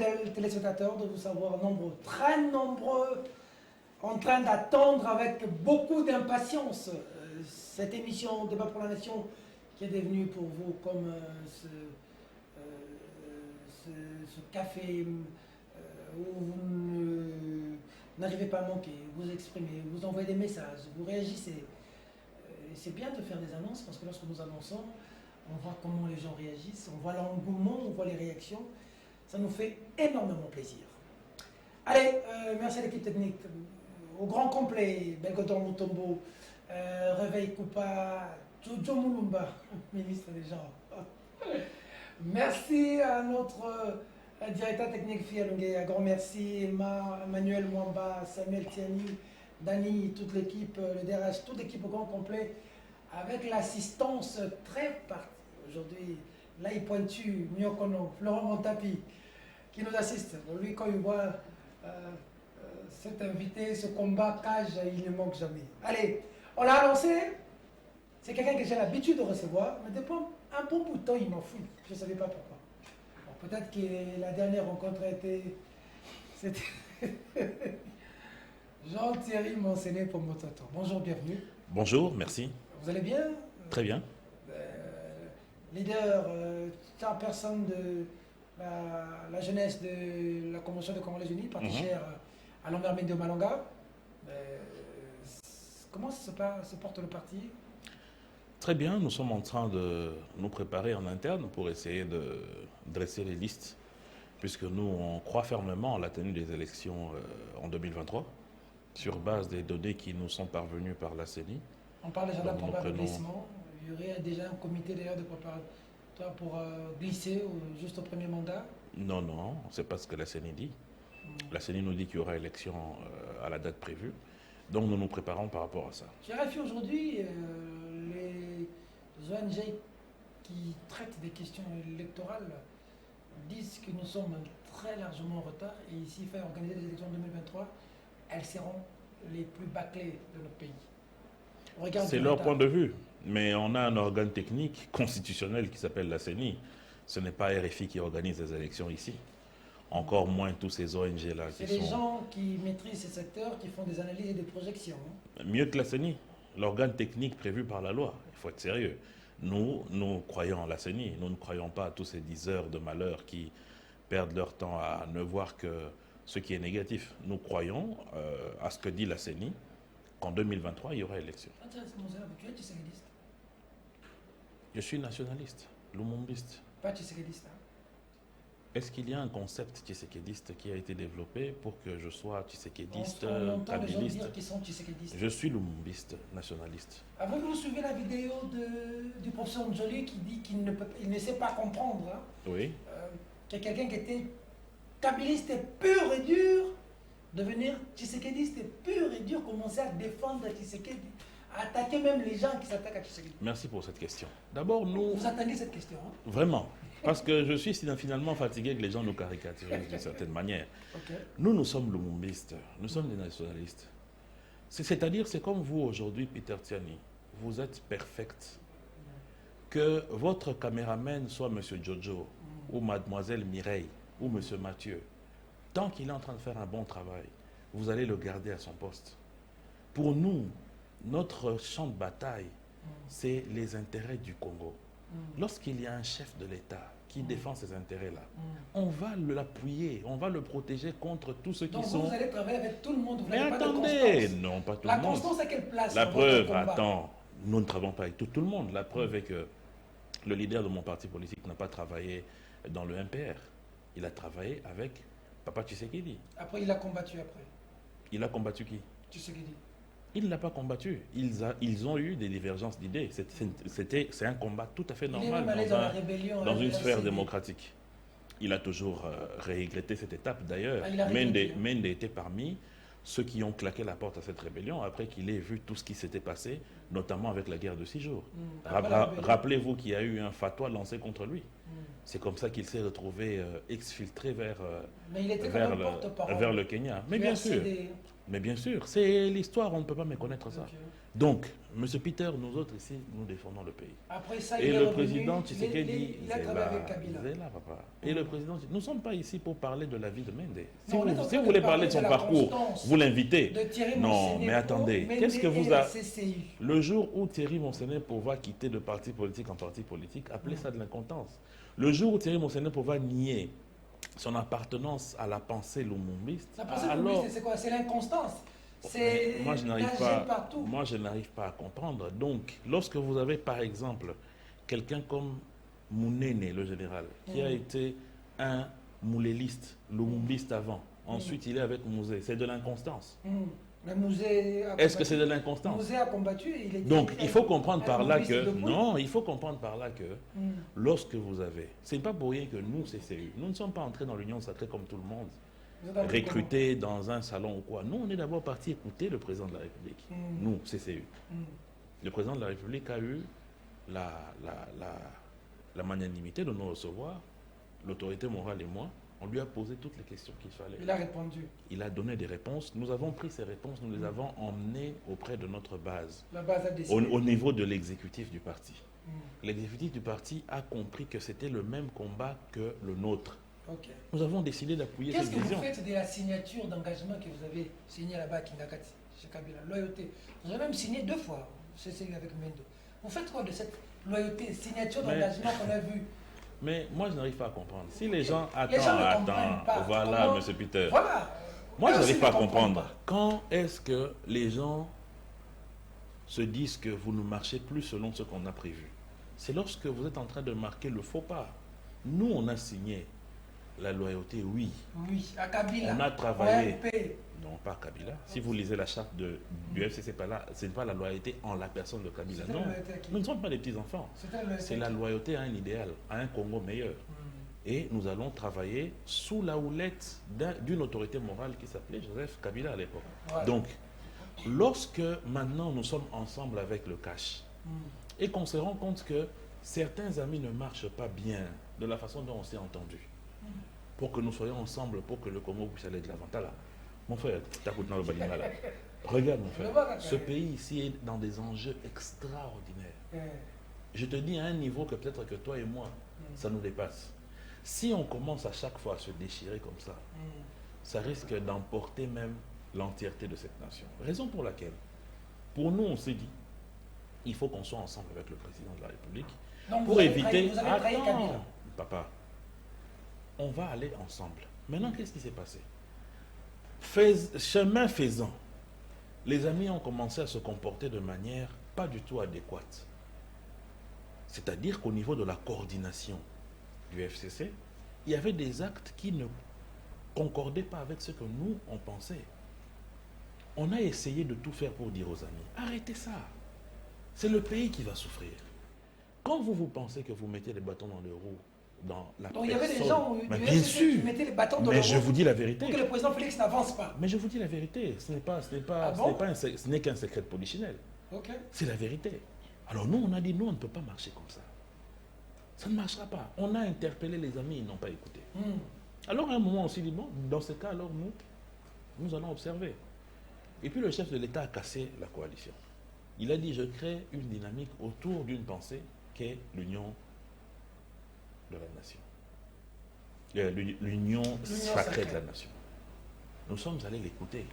fidèles téléspectateurs, de vous savoir nombreux, très nombreux, en train d'attendre avec beaucoup d'impatience cette émission Débat pour la Nation qui est devenue pour vous comme ce café où vous n'arrivez pas à manquer, vous exprimez, vous envoyez des messages, vous réagissez. C'est bien de faire des annonces parce que lorsque nous annonçons, on voit comment les gens réagissent, on voit l'engouement, on voit les réactions. Ça nous fait énormément plaisir. Allez, merci à l'équipe technique. Au grand complet, Belgodon Mutombo, Réveil Koupa, Jojo Mulumba, ministre des Genres. Merci à notre directeur technique Fialungé, un grand merci, Manuel Mwamba, Samuel Tiani, Dani, toute l'équipe, le DRH, toute l'équipe au grand complet, avec l'assistance très partie. Aujourd'hui, là il pointu, Nyokono, Florent Montapi, qui nous assiste. Lui, quand il voit cet invité, ce combat cage, il ne manque jamais. Allez, on l'a annoncé. C'est quelqu'un que j'ai l'habitude de recevoir, mais depuis un bon bout de temps, il m'en fout. Je ne savais pas pourquoi. Bon, peut-être que la dernière rencontre a été... C'était Jean-Thierry Monsené pour Mototo. Bonjour, bienvenue. Bonjour, merci. Vous allez bien? Très bien. Leader, personne de la jeunesse de la Convention des Congolais Unis, parti cher à Lambert Mende Malanga. Comment se porte le parti? Très bien, nous sommes en train de nous préparer en interne pour essayer de dresser les listes, puisque nous, on croit fermement à la tenue des élections en 2023, sur base des données qui nous sont parvenues par la CENI. On parle déjà d'un probable glissement. Il y aurait déjà un comité d'ailleurs de préparatoire pour glisser juste au premier mandat? Non, non, c'est pas ce que la CENI dit. La CENI nous dit qu'il y aura élection à la date prévue. Donc nous nous préparons par rapport à ça. J'ai vérifié aujourd'hui les ONG qui traitent des questions électorales disent que nous sommes très largement en retard et ici, il faut organiser les élections en 2023, elles seront les plus bâclées de notre pays. C'est leur point de vue, mais on a un organe technique constitutionnel qui s'appelle la CENI. Ce n'est pas RFI qui organise les élections ici. Encore moins tous ces ONG-là. C'est des gens qui maîtrisent ces secteurs, qui font des analyses et des projections. Mieux que la CENI, l'organe technique prévu par la loi. Il faut être sérieux. Nous croyons à la CENI. Nous ne croyons pas à tous ces diseurs de malheur qui perdent leur temps à ne voir que ce qui est négatif. Nous croyons à ce que dit la CENI, qu'en 2023, il y aura élection. Tu es tshisekidiste? Je suis nationaliste, lumumbiste. Pas tshisekidiste, hein? Est-ce qu'il y a un concept tshisekidiste qui a été développé pour que je sois tshisekidiste, kabiliste? Je suis lumumbiste, nationaliste. Avez-vous que vous suivez la vidéo du professeur Njoli qui dit qu'il ne sait pas comprendre, hein? Oui. Qu'il y a quelqu'un qui était kabiliste pur et dur, devenir tshisekidiste pur et dur, commencer à défendre Tshisekedi, à attaquer même les gens qui s'attaquent à Tshisekedi. Merci pour cette question. D'abord, nous... Vous attendez cette question, hein? Vraiment. Parce que je suis finalement fatigué que les gens nous caricaturisent d'une certaine manière. Okay. Nous sommes lumumbistes, nous sommes des nationalistes. C'est-à-dire, c'est comme vous aujourd'hui, Peter Tiani. Vous êtes perfect. Que votre caméraman soit M. Jojo, ou Mademoiselle Mireille, ou M. Mathieu, tant qu'il est en train de faire un bon travail, vous allez le garder à son poste. Pour nous, notre champ de bataille, c'est les intérêts du Congo. Lorsqu'il y a un chef de l'État qui défend ces intérêts-là, on va l'appuyer, on va le protéger contre tous ceux qui sont... Donc vous allez travailler avec tout le monde, vous Mais n'avez attendez, non, pas tout le monde. La constance à quelle place? La preuve, attends, nous ne travaillons pas avec tout le monde. La preuve est que le leader de mon parti politique n'a pas travaillé dans le MPR. Il a travaillé avec Papa Tshisekedi. Après, il a combattu après. Il a combattu qui? Tshisekedi. Il ne l'a pas combattu. Ils ont eu des divergences d'idées. C'est un combat tout à fait normal dans une sphère démocratique. Il a toujours regretté cette étape d'ailleurs. Mende était parmi ceux qui ont claqué la porte à cette rébellion après qu'il ait vu tout ce qui s'était passé, notamment avec la guerre de 6 jours. Rappelez-vous qu'il y a eu un fatwa lancé contre lui. C'est comme ça qu'il s'est retrouvé exfiltré vers le Kenya. Mais bien sûr. Mais bien sûr, c'est l'histoire, on ne peut pas méconnaître ça. Ok. Donc, M. Peter, nous autres ici, nous défendons le pays. Après ça, Et il est le revenu, président Tshisekedi, il a travaillé avec Kabila. Zéla, papa. Et le président, nous ne sommes pas ici pour parler de la vie de Mende. Si Non, on est en vous, train si vous de voulez parler parler de son de la parcours, constance vous l'invitez. de Thierry Non, Monsenepo, mais attendez, Mende qu'est-ce que et vous la a... CCI. Le jour où Thierry Monsenepo va quitter de parti politique en parti politique, appelez ça de l'incompétence. Le jour où Thierry Monsenepo va nier son appartenance à la pensée lumumbiste, La pensée alors... lumumbiste, c'est quoi? C'est l'inconstance. C'est Moi, je n'arrive nager pas, partout. moi, je n'arrive pas à comprendre. Donc, lorsque vous avez, par exemple, quelqu'un comme Mounene, le général, qui a été un mouléliste, lumumbiste avant, ensuite il est avec Mouzé, c'est de l'inconstance. Le musée a Est-ce que combattu. c'est de Le l'inconstance? musée a combattu et il est Donc, il faut comprendre par là que, depuis. non, il faut comprendre par là que, lorsque vous avez, c'est pas pour rien que nous, CCU, nous ne sommes pas entrés dans l'Union sacrée comme tout le monde, Vous êtes entré recrutés dans un salon ou quoi. Nous, on est d'abord parti écouter le président de la République. Nous, CCU. Le président de la République a eu la magnanimité de nous recevoir, l'autorité morale et moi. On lui a posé toutes les questions qu'il fallait. Il a répondu. Il a donné des réponses. Nous avons pris ces réponses, nous les avons emmenées auprès de notre base, La base a décidé. au niveau de l'exécutif du parti. L'exécutif du parti a compris que c'était le même combat que le nôtre. Ok. Nous avons décidé d'appuyer Qu'est-ce cette que vous vision. faites de la signature d'engagement que vous avez signée là-bas à Kingakati, chez Kabila? Loyauté. Vous avez même signé 2 fois, c'est celui avec Mendo. Vous faites quoi de cette loyauté, signature d'engagement qu'on a vue? Mais moi, je n'arrive pas à comprendre. Si les gens Les gens ne attendent, comprennent pas. voilà, Comment- M. Peter. Voilà. Moi, Eux je aussi n'arrive pas à ne comprennent comprendre. Quand est-ce que les gens se disent que vous ne marchez plus selon ce qu'on a prévu? C'est lorsque vous êtes en train de marquer le faux pas. Nous, on a signé la loyauté, oui. Oui, à Kabila. On a travaillé. OMP. Non, pas Kabila. Si vous lisez la charte du FC, ce n'est pas la loyauté en la personne de Kabila. C'était la Non, loyauté à qui? nous ne sommes pas des petits-enfants. C'était la loyauté C'est à la qui? loyauté à un idéal, à un Congo meilleur. Et nous allons travailler sous la houlette d'une autorité morale qui s'appelait Joseph Kabila à l'époque. Voilà. Donc, lorsque maintenant nous sommes ensemble avec le cash et qu'on se rend compte que certains amis ne marchent pas bien de la façon dont on s'est entendu, pour que nous soyons ensemble, pour que le Congo puisse aller de l'avant. Là, mon frère, regarde mon frère, ce pays ici est dans des enjeux extraordinaires. Je te dis à un niveau que peut-être que toi et moi, ça nous dépasse. Si on commence à chaque fois à se déchirer comme ça, ça risque d'emporter même l'entièreté de cette nation. Raison pour laquelle, pour nous, on s'est dit, il faut qu'on soit ensemble avec le président de la République Donc, pour vous avez éviter... trahi- vous avez trahi Kabila. Papa, on va aller ensemble. Maintenant, qu'est-ce qui s'est passé? Chemin faisant, les amis ont commencé à se comporter de manière pas du tout adéquate. C'est-à-dire qu'au niveau de la coordination du FCC, il y avait des actes qui ne concordaient pas avec ce que nous, on pensait. On a essayé de tout faire pour dire aux amis, arrêtez ça. C'est le pays qui va souffrir. Quand vous pensez que vous mettez les bâtons dans les roues, dans la Donc il y avait des personne- gens Mais du bien FCC qui sûr, mettaient les bâtons dans mais le je roue vous dis la vérité. pour que le président Félix n'avance pas. Mais je vous dis la vérité, ce n'est pas, Ah bon? ce n'est qu'un secret de polichinelle. Ok. C'est la vérité. Alors nous, on a dit, nous, on ne peut pas marcher comme ça. Ça ne marchera pas. On a interpellé les amis, ils n'ont pas écouté. Alors à un moment, on s'est dit, bon, dans ce cas, alors nous allons observer. Et puis le chef de l'État a cassé la coalition. Il a dit, je crée une dynamique autour d'une pensée qu'est l'union de la nation. L'union sacrée de la nation. Nous sommes allés l'écouter.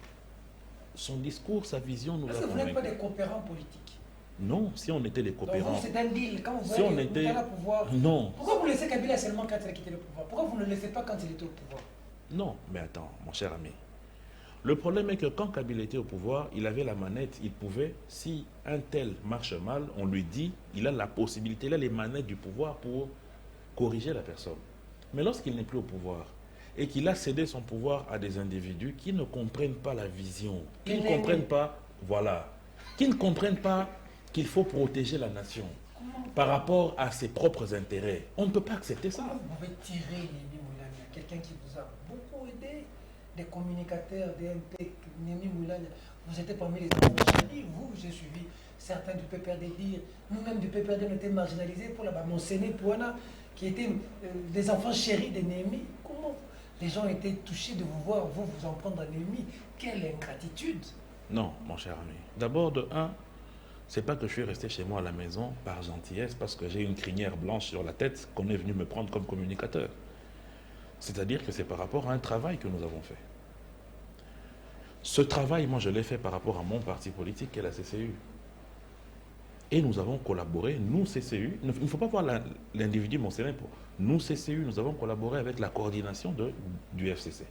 Son discours, sa vision nous a Est-ce que vous n'êtes pas convaincus. des coopérants politiques? Non, si on était des Donc coopérants. vous, c'est un deal. Quand vous Si on voyez était... au pouvoir, Non, pourquoi vous laissez Kabila seulement quand il a quitté le pouvoir? Pourquoi vous ne le laissez pas quand il était au pouvoir? non, mais attends, mon cher ami. Le problème est que quand Kabila était au pouvoir, il avait la manette, il pouvait, si un tel marche mal, on lui dit, il a la possibilité, il a les manettes du pouvoir pour corriger la personne. Mais lorsqu'il n'est plus au pouvoir et qu'il a cédé son pouvoir à des individus qui ne comprennent pas la vision, qui ne comprennent pas, voilà, qui ne comprennent pas qu'il faut protéger la nation par rapport à ses propres intérêts, on ne peut pas accepter ça. Comment vous pouvez tirer Némi Moulania, quelqu'un qui vous a beaucoup aidé, des communicateurs, des MP, Némi Moulania, vous étiez parmi les enfants chéris, vous, j'ai suivi certains du PPRD dire, nous-mêmes du PPRD, on était marginalisés pour là-bas, mon Séné Pouana, qui étaient des enfants chéris de Némi. Comment Les gens étaient touchés de vous voir, vous en prendre un ennemi. Quelle ingratitude! Non, mon cher ami. D'abord, de un, c'est pas que je suis resté chez moi à la maison par gentillesse, parce que j'ai une crinière blanche sur la tête qu'on est venu me prendre comme communicateur. C'est-à-dire que c'est par rapport à un travail que nous avons fait. Ce travail, moi, je l'ai fait par rapport à mon parti politique, qui est la CCU. Et nous avons collaboré, nous, CCU, il ne faut pas voir l'individu mentionné pour nous, CCU, nous avons collaboré avec la coordination du FCC.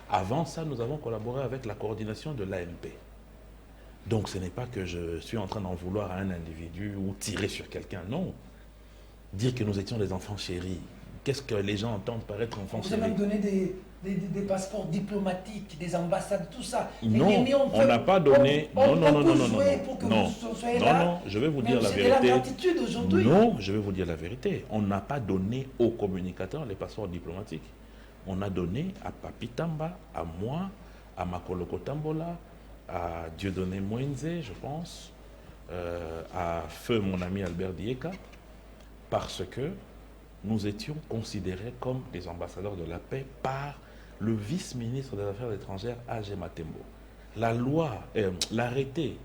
Avant ça, nous avons collaboré avec la coordination de l'AMP. Donc, ce n'est pas que je suis en train d'en vouloir à un individu ou tirer sur quelqu'un, non. Dire que nous étions des enfants chéris, qu'est-ce que les gens entendent par être enfants chéris? Vous avez même donné des passeports diplomatiques, des ambassades, tout ça. Non, on n'a pas donné... Non, je vais vous dire la vérité. C'est la gratitude aujourd'hui. Non, je vais vous dire la vérité. On n'a pas donné aux communicateurs les passeports diplomatiques. On a donné à Papi Tamba, à moi, à Makoloko Tambola, à Dieudonné Mwenze, je pense, à Feu, mon ami Albert Dieka, parce que nous étions considérés comme des ambassadeurs de la paix par le vice-ministre des Affaires étrangères, A.G. Matembo. La loi, l'arrêté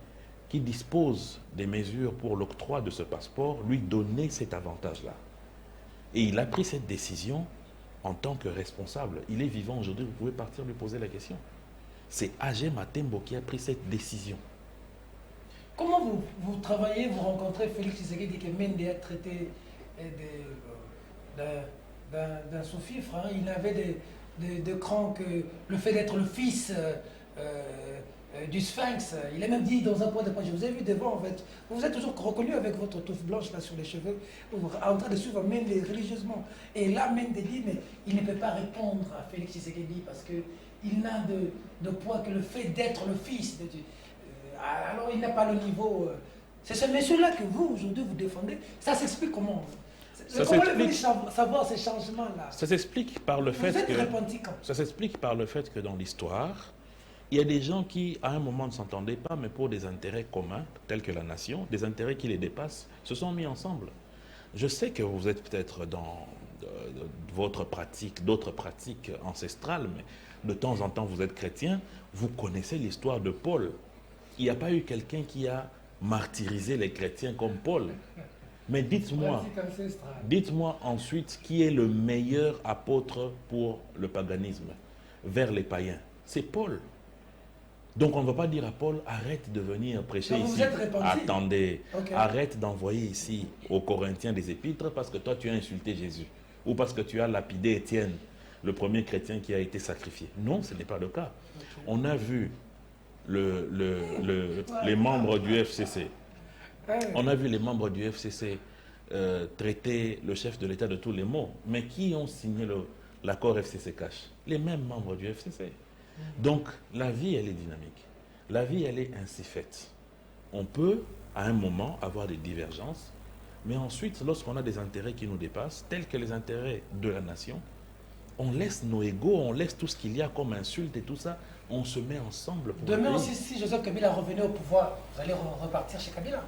qui dispose des mesures pour l'octroi de ce passeport lui donnait cet avantage-là. Et il a pris cette décision en tant que responsable. Il est vivant aujourd'hui, vous pouvez partir lui poser la question. C'est A.G. Matembo qui a pris cette décision. Comment vous travaillez, vous rencontrez Félix Tshisekedi qui Mende a traité d'un sous-fifre, hein. Il avait de cran que le fait d'être le fils du Sphinx, il a même dit dans un point de presse, je vous ai vu devant, en fait, vous vous êtes toujours reconnu avec votre touffe blanche là sur les cheveux, en train de suivre Mende religieusement. Et là, Mende dit, mais il ne peut pas répondre à Félix Tshisekedi parce qu'il n'a de poids que le fait d'être le fils de Dieu. Alors il n'a pas le niveau. C'est ce monsieur-là que vous, aujourd'hui, vous défendez. Ça s'explique comment? Comment voulez savoir ces changements-là? Ça s'explique par le fait que... Ça s'explique par le fait que dans l'histoire, il y a des gens qui, à un moment, ne s'entendaient pas, mais pour des intérêts communs, tels que la nation, des intérêts qui les dépassent, se sont mis ensemble. Je sais que vous êtes peut-être dans votre pratique, d'autres pratiques ancestrales, mais de temps en temps, vous êtes chrétien, vous connaissez l'histoire de Paul. Il n'y a pas eu quelqu'un qui a martyrisé les chrétiens comme Paul. Mais dites-moi ensuite qui est le meilleur apôtre pour le paganisme vers les païens. C'est Paul. Donc on ne va pas dire à Paul, arrête de venir prêcher ici. Attendez, arrête d'envoyer ici aux Corinthiens des épîtres parce que toi tu as insulté Jésus. Ou parce que tu as lapidé Étienne, le premier chrétien qui a été sacrifié. Non, ce n'est pas le cas. On a vu les membres du FCC. On a vu les membres du FCC traiter le chef de l'État de tous les maux. Mais qui ont signé l'accord FCC-Cash? Les mêmes membres du FCC. Donc, la vie, elle est dynamique. La vie, elle est ainsi faite. On peut, à un moment, avoir des divergences, mais ensuite, lorsqu'on a des intérêts qui nous dépassent, tels que les intérêts de la nation, on laisse nos égos, on laisse tout ce qu'il y a comme insulte et tout ça, on se met ensemble pour... Demain aussi, si Joseph Kabila revenait au pouvoir, vous allez repartir chez Kabila?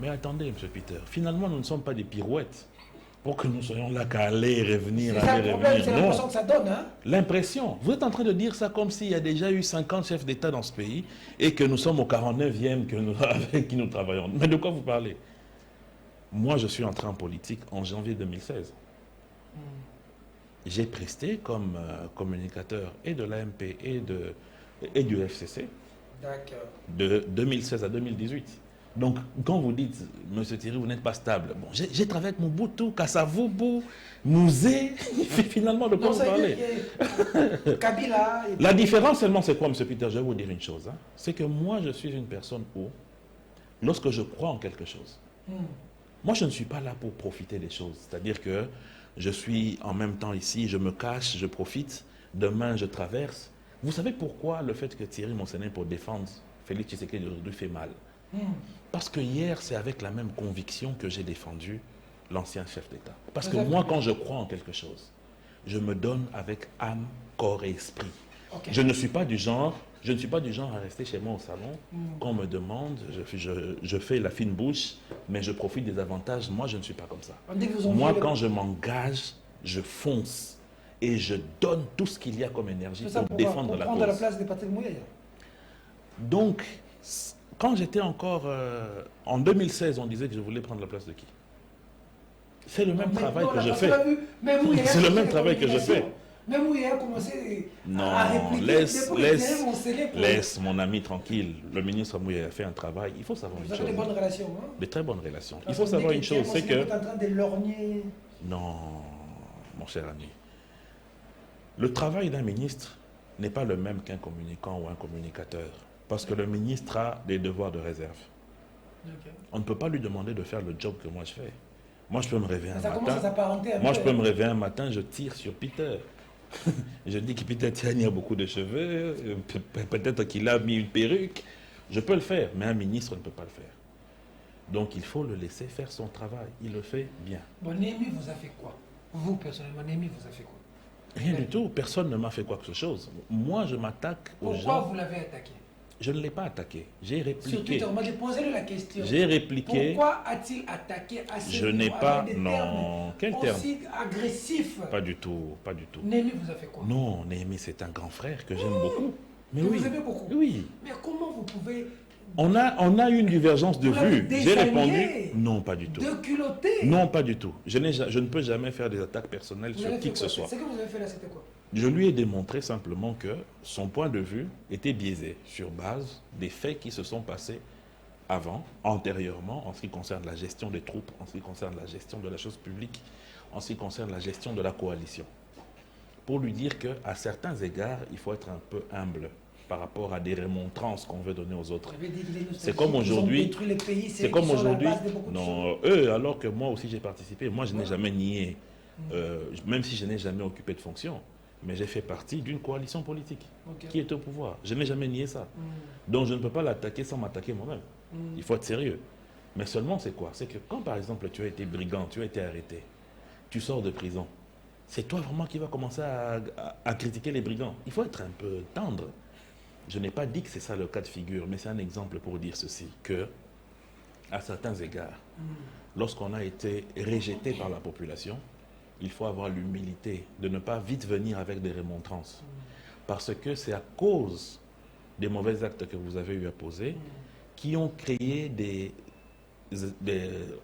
Mais attendez, M. Peter, finalement, nous ne sommes pas des pirouettes pour que nous soyons là qu'à aller et revenir, aller et revenir. C'est l'impression que ça donne, hein? L'impression. Vous êtes en train de dire ça comme s'il y a déjà eu 50 chefs d'État dans ce pays et que nous sommes au 49e avec qui nous travaillons. Mais de quoi vous parlez? Moi, je suis entré en politique en janvier 2016. J'ai presté comme communicateur et de l'AMP et du FCC de 2016 à 2018. Donc, quand vous dites, M. Thierry, vous n'êtes pas stable, bon, j'ai travaillé avec Mobutu, Kassavubu, Mouzé, finalement, de quoi vous parlez? Kabila... La différence seulement, c'est quoi, M. Peter? Je vais vous dire une chose. Hein. C'est que moi, je suis une personne où, lorsque je crois en quelque chose, moi, je ne suis pas là pour profiter des choses. C'est-à-dire que je suis en même temps ici, je me cache, je profite, demain, je traverse. Vous savez pourquoi le fait que Thierry Monsenet pour défendre Félix Tshisekedi aujourd'hui fait mal? Parce que hier, c'est avec la même conviction que j'ai défendu l'ancien chef d'État. Parce que moi, quand je crois en quelque chose, je me donne avec âme, corps et esprit. Je ne suis pas du genre à rester chez moi au salon, qu'on me demande, je fais la fine bouche, mais je profite des avantages. Moi, je ne suis pas comme ça. Moi, quand je m'engage, je fonce. et je donne tout ce qu'il y a comme énergie ça pour défendre pour la prendre cause. la place de Patrick Mouye. Donc, quand j'étais encore... en 2016, on disait que je voulais prendre la place de qui? C'est le même travail que je fais. C'est le même travail que je fais. Même où il a commencé Non, à répliquer. laisse mon ami tranquille. Le ministre Mouye a fait un travail. Il faut savoir une Vous chose. avez de bonnes relations. Hein? De très bonnes relations. Il faut savoir une chose, c'est que... Vous êtes en train de lorgner. Non, mon cher ami. Le travail d'un ministre n'est pas le même qu'un communicant ou un communicateur. Parce que le ministre a des devoirs de réserve. Okay. On ne peut pas lui demander de faire le job que moi je fais. Moi, je peux me réveiller un matin. Commence à s'apparenter un peu. Moi, je peux me réveiller un matin, je tire sur Peter. Je dis que Peter Tiani a beaucoup de cheveux, peut-être qu'il a mis une perruque. Je peux le faire, mais un ministre ne peut pas le faire. Donc, il faut le laisser faire son travail. Il le fait bien. Bon, Némi vous a fait quoi? Vous, personnellement, Némi vous a fait quoi? Rien du tout. Personne ne m'a fait quoi que ce chose. Moi, je m'attaque aux gens. Pourquoi vous l'avez attaqué? Je ne l'ai pas attaqué. J'ai répliqué. Sur Twitter, moi j'ai posé la question. J'ai répliqué. Pourquoi a-t-il attaqué à ce Je n'ai pas... Non. Quel terme? Aussi agressif. Pas du tout. Pas du tout. Némi vous a fait quoi? Non, Némi, c'est un grand frère que j'aime beaucoup. Mais oui. Vous aimez beaucoup? Oui. Mais comment vous pouvez... On a eu une divergence de vue. J'ai répondu non, pas du tout. De culotté? Non, pas du tout. Je ne peux jamais faire des attaques personnelles sur qui que ce soit. Ce que vous avez fait là, c'était quoi? Je lui ai démontré simplement que son point de vue était biaisé sur base des faits qui se sont passés avant, antérieurement, en ce qui concerne la gestion des troupes, en ce qui concerne la gestion de la chose publique, en ce qui concerne la gestion de la coalition. Pour lui dire qu'à certains égards, il faut être un peu humble par rapport à des remontrances qu'on veut donner aux autres. C'est comme aujourd'hui. C'est comme aujourd'hui. Non, eux, alors que moi aussi j'ai participé. Moi, je n'ai jamais nié, même si je n'ai jamais occupé de fonction. Mais j'ai fait partie d'une coalition politique qui est au pouvoir. Je n'ai jamais nié ça. Donc je ne peux pas l'attaquer sans m'attaquer moi-même. Il faut être sérieux. Mais seulement c'est quoi? C'est que quand par exemple tu as été brigand, tu as été arrêté, tu sors de prison, c'est toi vraiment qui vas commencer à critiquer les brigands. Il faut être un peu tendre. Je n'ai pas dit que c'est ça le cas de figure, mais c'est un exemple pour dire ceci, que à certains égards, lorsqu'on a été rejeté par la population, il faut avoir l'humilité de ne pas vite venir avec des remontrances. Parce que c'est à cause des mauvais actes que vous avez eu à poser qui ont créé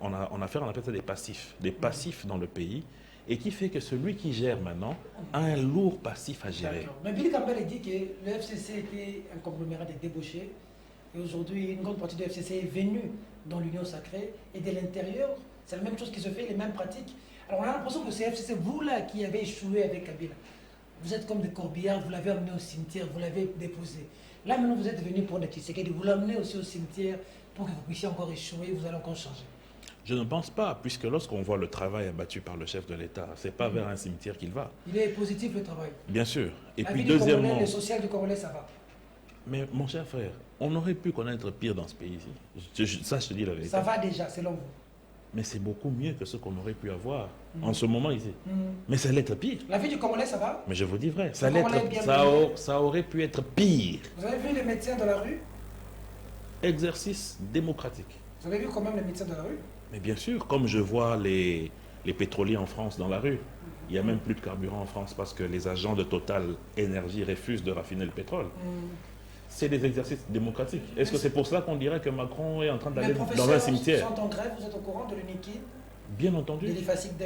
on appelle ça des passifs dans le pays, et qui fait que celui qui gère maintenant a un lourd passif à gérer. Mais Billy Campbell a dit que le FCC était un conglomérat de débauchés, et aujourd'hui une grande partie du FCC est venue dans l'Union sacrée, et de l'intérieur, c'est la même chose qui se fait, les mêmes pratiques. Alors on a l'impression que c'est FCC, vous là qui avez échoué avec Kabila, vous êtes comme des corbillards, vous l'avez amené au cimetière, vous l'avez déposé. Là maintenant vous êtes venu pour des Tshisekedi, vous l'amenez aussi au cimetière pour que vous puissiez encore échouer, vous allez encore changer. Je ne pense pas, puisque lorsqu'on voit le travail abattu par le chef de l'État, ce n'est pas vers un cimetière qu'il va. Il est positif le travail. Bien sûr. Et la puis vie deuxièmement... du le social du Congolais, ça va. Mais mon cher frère, on aurait pu connaître pire dans ce pays ici. Ça, je te dis la vérité. Ça va déjà, selon vous. Mais c'est beaucoup mieux que ce qu'on aurait pu avoir en ce moment ici. Mais ça allait être pire. La vie du Congolais, ça va? Mais je vous dis vrai, ça aurait pu être pire. Vous avez vu les médecins dans la rue? Exercice démocratique. Vous avez vu quand même les médecins dans la rue? Mais bien sûr, comme je vois les pétroliers en France dans la rue, il n'y a même plus de carburant en France parce que les agents de Total Énergie refusent de raffiner le pétrole. C'est des exercices démocratiques. Est-ce que c'est pour cela qu'on dirait que Macron est en train d'aller dans un cimetière? Sont en grève, vous êtes au courant de l'UNIKI? Bien entendu.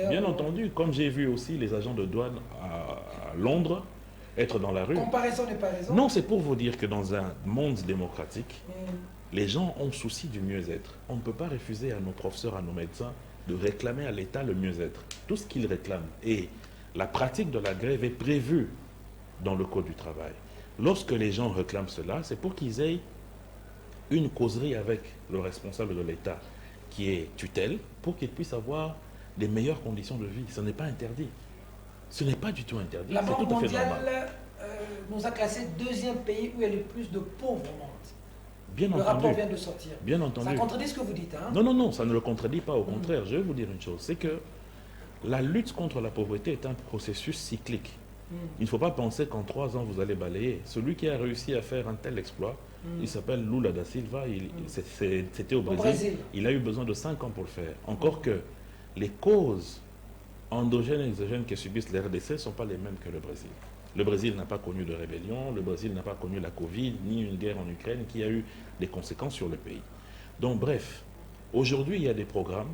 Bien entendu. Comme j'ai vu aussi les agents de douane à Londres être dans la rue. Comparaison n'est pas raison. Non, c'est pour vous dire que dans un monde démocratique, les gens ont souci du mieux-être. On ne peut pas refuser à nos professeurs, à nos médecins, de réclamer à l'État le mieux-être. Tout ce qu'ils réclament. Et la pratique de la grève est prévue dans le Code du travail. Lorsque les gens réclament cela, c'est pour qu'ils aient une causerie avec le responsable de l'État, qui est tutelle, pour qu'ils puissent avoir des meilleures conditions de vie. Ce n'est pas interdit. Ce n'est pas du tout interdit. La Banque mondiale nous a classé deuxième pays où il y a le plus de pauvres au monde. Bien entendu. Le rapport vient de sortir. Bien entendu. Ça contredit ce que vous dites, hein? Non, non, non, ça ne le contredit pas. Au contraire, je vais vous dire une chose. C'est que la lutte contre la pauvreté est un processus cyclique. Il ne faut pas penser qu'en 3 ans, vous allez balayer. Celui qui a réussi à faire un tel exploit, il s'appelle Lula da Silva. C'était au Brésil. Il a eu besoin de 5 ans pour le faire. Encore que les causes endogènes et exogènes qui subissent les RDC ne sont pas les mêmes que le Brésil. Le Brésil n'a pas connu de rébellion, le Brésil n'a pas connu la Covid, ni une guerre en Ukraine qui a eu des conséquences sur le pays. Donc bref, aujourd'hui il y a des programmes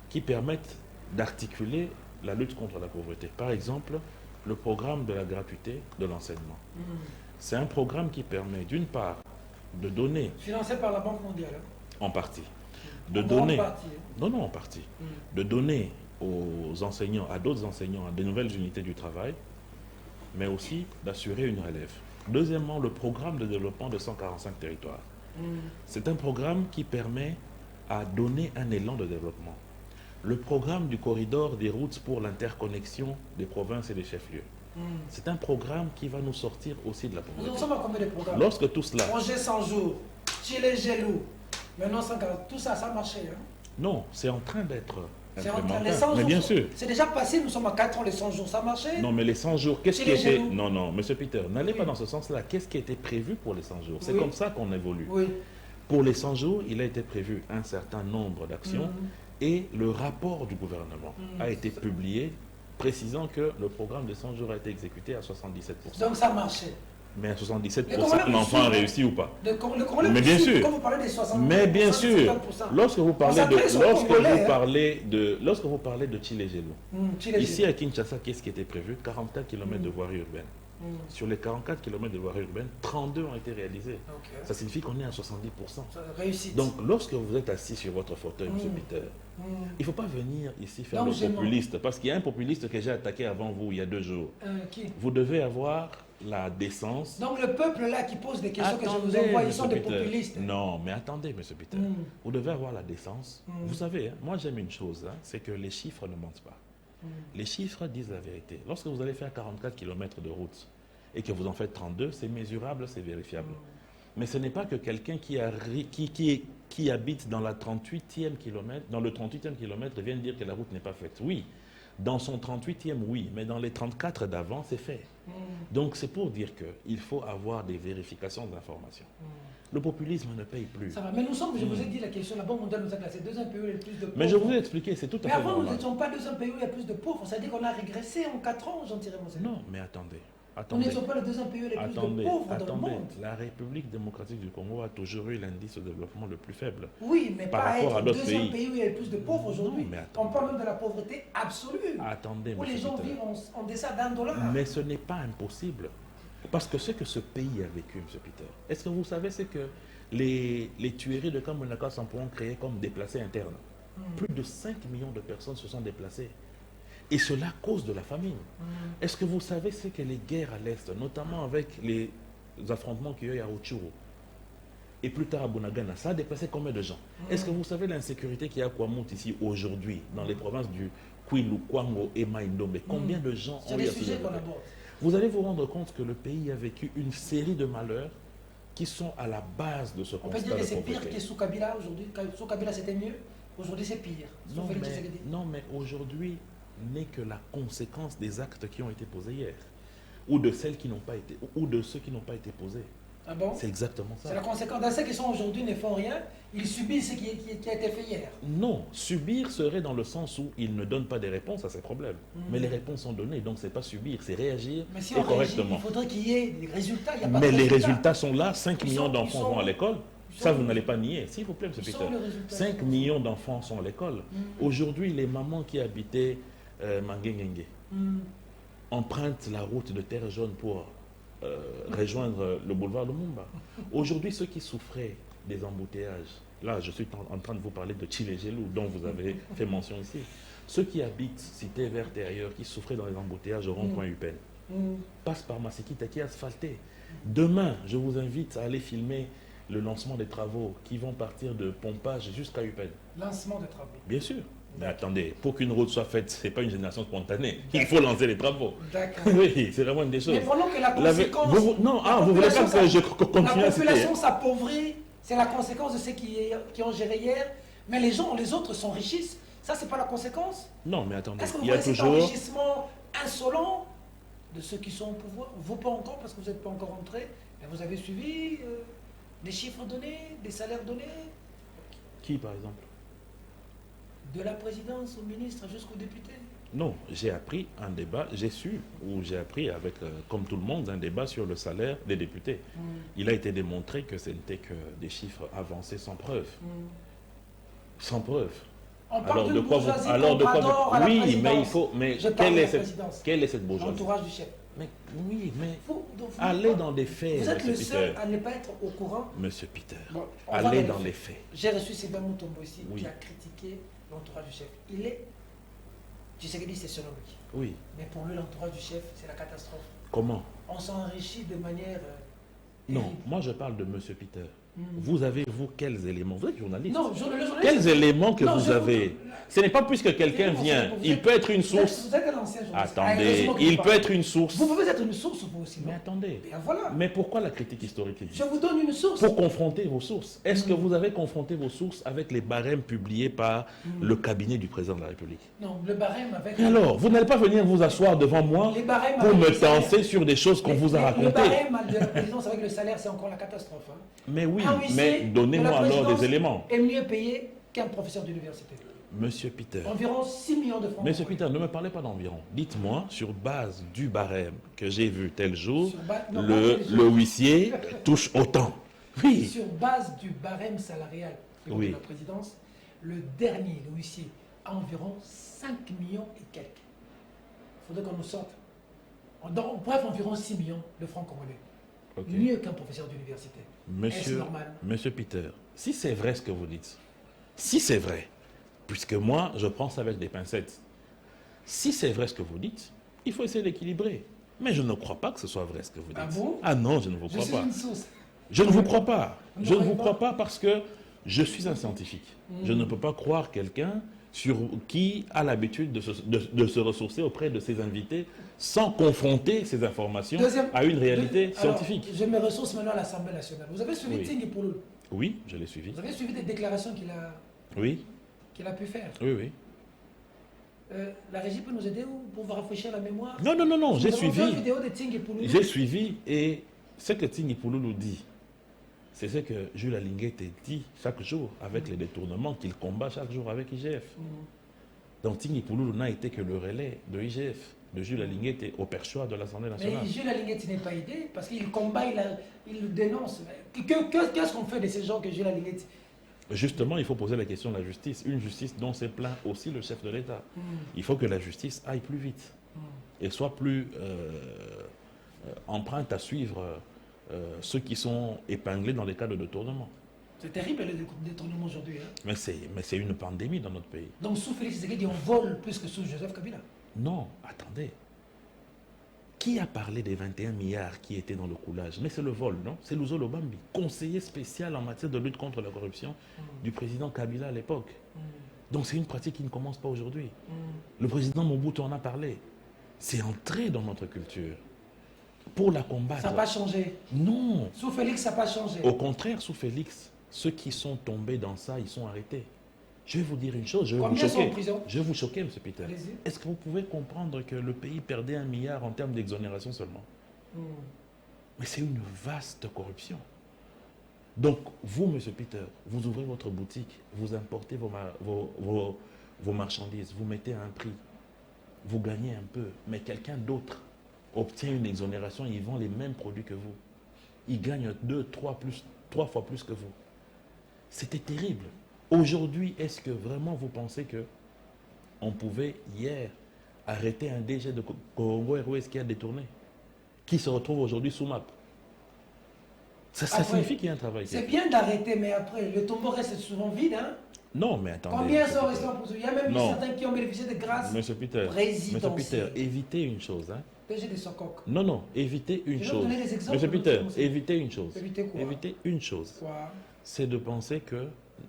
qui permettent d'articuler la lutte contre la pauvreté. Par exemple, le programme de la gratuité de l'enseignement. C'est un programme qui permet d'une part de donner... Financé par la Banque mondiale. En partie. De En donner... partie. Non, en partie. De donner aux enseignants, à d'autres enseignants, à des nouvelles unités du travail, mais aussi d'assurer une relève. Deuxièmement, le programme de développement de 145 territoires. C'est un programme qui permet à donner un élan de développement. Le programme du corridor des routes pour l'interconnexion des provinces et des chefs-lieux. C'est un programme qui va nous sortir aussi de la pauvreté. Nous sommes à combien de programmes? Lorsque tout cela... Projet 100 jours, Chile Gelou, maintenant 140, tout ça, ça a marché. Hein? Non, c'est en train d'être... C'est en train, les 100 mais jours, bien sûr. C'est déjà passé, nous sommes à 4 ans, les 100 jours, ça a marché? Non, mais les 100 jours, qu'est-ce qui Chile était... Gelou. Non, monsieur Peter, n'allez pas dans ce sens-là. Qu'est-ce qui était prévu pour les 100 jours? C'est comme ça qu'on évolue. Oui. Pour les 100 jours, il a été prévu un certain nombre d'actions et le rapport du gouvernement a été publié précisant que le programme de 100 jours a été exécuté à 77%. Donc ça a marché. Mais à 77%, l'enfant a réussi ou pas? Mais bien sûr. Quand vous parlez des 60%, mais bien sûr, 50%. lorsque vous parlez de Chile Gelou, ici à Kinshasa, qu'est-ce qui était prévu? 44 km de voirie urbaine. Sur les 44 km de voirie urbaine, 32 ont été réalisés. Okay. Ça signifie qu'on est à 70%. Réussite. Donc, lorsque vous êtes assis sur votre fauteuil, M. Peter, il ne faut pas venir ici faire le populiste, parce qu'il y a un populiste que j'ai attaqué avant vous il y a 2 jours. Qui? Vous devez avoir la décence. Donc, le peuple là qui pose des questions que je vous envoie, ils sont des populistes. Non, mais attendez, M. Peter. Vous devez avoir la décence. Vous savez, hein, moi j'aime une chose, hein, c'est que les chiffres ne mentent pas. Les chiffres disent la vérité. Lorsque vous allez faire 44 km de route et que vous en faites 32, c'est mesurable, c'est vérifiable. Mais ce n'est pas que quelqu'un qui habite dans, la 38e kilomètre, dans le 38e kilomètre vienne dire que la route n'est pas faite. Oui, dans son 38e, oui, mais dans les 34 d'avant, c'est fait. Donc c'est pour dire qu'il faut avoir des vérifications d'informations. Le populisme ne paye plus. Ça va, mais nous sommes, je vous ai dit la question, la Banque mondiale nous a classé deuxième pays où il y a le plus de pauvres. Mais je vous ai expliqué, c'est tout à fait normal. Mais avant, nous n'étions pas deuxième pays où il y a plus de pauvres. Ça veut dire qu'on a régressé en 4 ans, j'en tirais mon Non, mais attendez. Nous n'étions pas le deuxième pays où il y a le plus de pauvres dans le monde. La République démocratique du Congo a toujours eu l'indice de développement le plus faible. Oui, mais par pas rapport à être le d'autres deuxième pays. pays où il y a le plus de pauvres aujourd'hui. On parle même de la pauvreté absolue. Attendez, où les gens vivent en deçà d'$1. Mais ce n'est pas impossible. Parce que ce que ce pays a vécu, M. Peter, est-ce que vous savez, c'est que les tueries de Kamunaka s'en pourront créer comme déplacés internes. Plus de 5 millions de personnes se sont déplacées. Et cela à cause de la famine. Est-ce que vous savez ce que les guerres à l'Est, notamment avec les affrontements qu'il y a eu à Rutshuru, et plus tard à Bunagana, ça a déplacé combien de gens? Est-ce que vous savez l'insécurité qu'il y a à Kwamut ici aujourd'hui, dans les provinces du Kwilu, Kwango et Maïndombe? Combien de gens ont eu à se développer? Vous allez vous rendre compte que le pays a vécu une série de malheurs qui sont à la base de ce constat. On peut dire que c'est pire que sous Kabila aujourd'hui. Sous Kabila c'était mieux, aujourd'hui c'est pire. Non, mais aujourd'hui n'est que la conséquence des actes qui ont été posés hier, ou de celles qui n'ont pas été, ou de ceux qui n'ont pas été posés. Ah bon? C'est exactement ça. C'est la conséquence. Dans ceux qui sont aujourd'hui ne font rien, ils subissent ce qui a été fait hier. Non, subir serait dans le sens où ils ne donnent pas des réponses à ces problèmes. Mais les réponses sont données, donc c'est pas subir, c'est réagir mais si et correctement. Réagit, il faudrait qu'il y ait des résultats. Il y a pas mais de les résultats sont là, 5 millions d'enfants vont à l'école. Ça, vous les... n'allez pas nier. S'il vous plaît, M. Peter. 5 millions d'enfants sont à l'école. Aujourd'hui, les mamans qui habitaient Mangengenge empruntent la route de terre jaune pour rejoindre le boulevard Lumumba. Aujourd'hui, ceux qui souffraient des embouteillages, là je suis en train de vous parler de Chile Gelou, dont vous avez fait mention ici, ceux qui habitent Cité Verte et ailleurs, qui souffraient dans les embouteillages au rond-point UPEN, passent par Masikita qui est asphalté. Demain, je vous invite à aller filmer le lancement des travaux qui vont partir de Pompage jusqu'à UPEN. Lancement des travaux? Bien sûr. Mais attendez, pour qu'une route soit faite, ce n'est pas une génération spontanée. Il faut lancer les travaux. D'accord. Oui, c'est vraiment une des choses. Mais pendant que la conséquence... Non, vous voulez pas que je continue à citer. La population s'appauvrit, c'est la conséquence de ceux qui ont géré hier. Mais les autres s'enrichissent. Ça, c'est pas la conséquence? Non, mais attendez, est-ce que vous il y a voyez toujours... cet enrichissement insolent de ceux qui sont au pouvoir? Vous pas encore, parce que vous n'êtes pas encore entré. Mais vous avez suivi des chiffres donnés, des salaires donnés? Qui, par exemple? De la présidence au ministre jusqu'au député. Non, j'ai appris un débat, j'ai su, ou j'ai appris avec, comme tout le monde, un débat sur le salaire des députés. Il a été démontré que ce n'était que des chiffres avancés sans preuve. Sans preuve. On parle d'une de quoi bourgeoisie alors de quoi comprador à la Oui, présidence. mais il faut. Mais Je parle de la quelle présidence. est cette bourgeoisie? L'entourage du chef. Mais oui, mais Vous allez dans les faits. Vous êtes le Monsieur seul Peter. à ne pas être au courant. Monsieur Peter, Bon, on va allez dans dans les les faits. J'ai reçu Sylvain Moutombo ici Oui. qui a critiqué l'entourage du chef. Il est. Tshisekedi, c'est selon lui. Oui. Mais pour lui, l'entourage du chef, c'est la catastrophe. Comment? On s'enrichit de manière. Non, terrible. moi je parle de Monsieur Peter. Vous avez, vous, quels éléments? Vous êtes journaliste. Non, le journaliste. Quels éléments que Non, vous je- avez? Ce n'est pas puisque quelqu'un Vous vient. êtes- Il peut être une source. Vous êtes un ancien journaliste. Attendez, heureusement que il vous peut parlez. être une source. Vous pouvez être une source, vous aussi. Mais Non. attendez. Et voilà. Mais pourquoi la critique historique Je existe? vous donne une source. Pour confronter vos sources. Est-ce que vous avez confronté vos sources avec les barèmes publiés par le cabinet du président de la République? Non, le barème avec. Et alors, vous n'allez pas venir vous asseoir devant moi Les barèmes pour avec me le salaire. tenser sur des choses qu'on vous a Le racontées. barème de la présidence avec le salaire, c'est encore la catastrophe. Hein. Mais oui, Un huissier mais de donnez-moi la alors présidence des éléments. est mieux payé qu'un professeur d'université. Monsieur Peter. Environ 6 millions de francs. Monsieur Peter, ne me parlez pas d'environ. Dites-moi, sur base du barème que j'ai vu tel jour, Non, le huissier touche autant. Oui. Sur base du barème salarial Oui. de la présidence, le dernier, le huissier, a environ 5 millions et quelques. Il faudrait qu'on nous sorte. Bref, environ 6 millions de francs congolais. Ok. Mieux qu'un professeur d'université. Est-ce normal? Monsieur Peter, si c'est vrai ce que vous dites, si c'est vrai, puisque moi, je prends ça avec des pincettes, si c'est vrai ce que vous dites, il faut essayer d'équilibrer. Mais je ne crois pas que ce soit vrai ce que vous dites. Ah bon? Ah non, je ne vous Je crois suis pas. une source. Je ne vous crois pas. Vous Je ne ne vous croyez crois pas parce que je suis un scientifique. Je ne peux pas croire quelqu'un sur qui a l'habitude de se ressourcer auprès de ses invités sans confronter ces informations à une réalité scientifique. Alors, je me ressource maintenant à l'Assemblée nationale. Vous avez suivi Oui. Tsing Pouloulou? Oui, je l'ai suivi. Vous avez suivi des déclarations Oui, qu'il a pu faire? oui, oui. La régie peut nous aider pour vous rafraîchir la mémoire? Non, non, non, non, j'ai Nous avons vu une suivi. vidéo de Tsing Pouloulou. J'ai suivi et ce que Tsing Pouloulou dit, c'est ce que Jules Alinguette dit chaque jour avec les détournements qu'il combat chaque jour avec IGF. Donc Tsing Pouloulou n'a été que le relais de IGF, de Jules Alinguette au perchoir de l'Assemblée nationale. Mais Jules Alinguette n'est pas aidé parce qu'il combat, il le dénonce. Qu'est-ce qu'on fait de ces gens que Jules Alinguette? Justement, il faut poser la question de la justice. Une justice dont s'est plaint aussi le chef de l'État. Il faut que la justice aille plus vite et soit plus empreinte à suivre ceux qui sont épinglés dans les cas de détournement. C'est terrible le détournement aujourd'hui. Hein. Mais c'est une pandémie dans notre pays. Donc sous Félix Tshisekedi, on vole plus que sous Joseph Kabila. Non, attendez. Qui a parlé des 21 milliards qui étaient dans le coulage? Mais c'est le vol, non? C'est Luzo Lobambi, conseiller spécial en matière de lutte contre la corruption du président Kabila à l'époque. Donc c'est une pratique qui ne commence pas aujourd'hui. Le président Mobutu en a parlé. C'est entré dans notre culture. Pour la combattre. Ça n'a pas changé. Non. Sous Félix, ça n'a pas changé. Au contraire, sous Félix, ceux qui sont tombés dans ça, ils sont arrêtés. Je vais vous dire une chose, je vais Combien vous sont choquer. en prison? Je vais vous choquer, M. Peter. Allez-y. Est-ce que vous pouvez comprendre que le pays perdait 1 milliard en termes d'exonération seulement? Mais c'est une vaste corruption. Donc, vous, M. Peter, vous ouvrez votre boutique, vous importez vos marchandises, vous mettez à un prix, vous gagnez un peu, mais quelqu'un d'autre obtient une exonération et il vend les mêmes produits que vous. Il gagne 3 fois plus que vous. C'était terrible. Aujourd'hui, est-ce que vraiment vous pensez que on pouvait hier arrêter un DG de Congo Airways qui a détourné, qui se retrouve aujourd'hui sous MAP? Ça Après, signifie qu'il y a un travail. C'est bien d'arrêter, mais après, le tombeau reste souvent vide. Hein. Non, mais attendez. Combien Monsieur sont Peter. restés en prison? Il y a même eu Non. certains qui ont bénéficié de grâce Monsieur Peter, présidentielle. Monsieur Peter, évitez une chose. Hein. PG de Socoq. Non, non, évitez une Je vais chose. donner des exemples Monsieur de Peter, choses. évitez une chose. Éviter quoi? Évitez une chose. Quoi? C'est de penser que...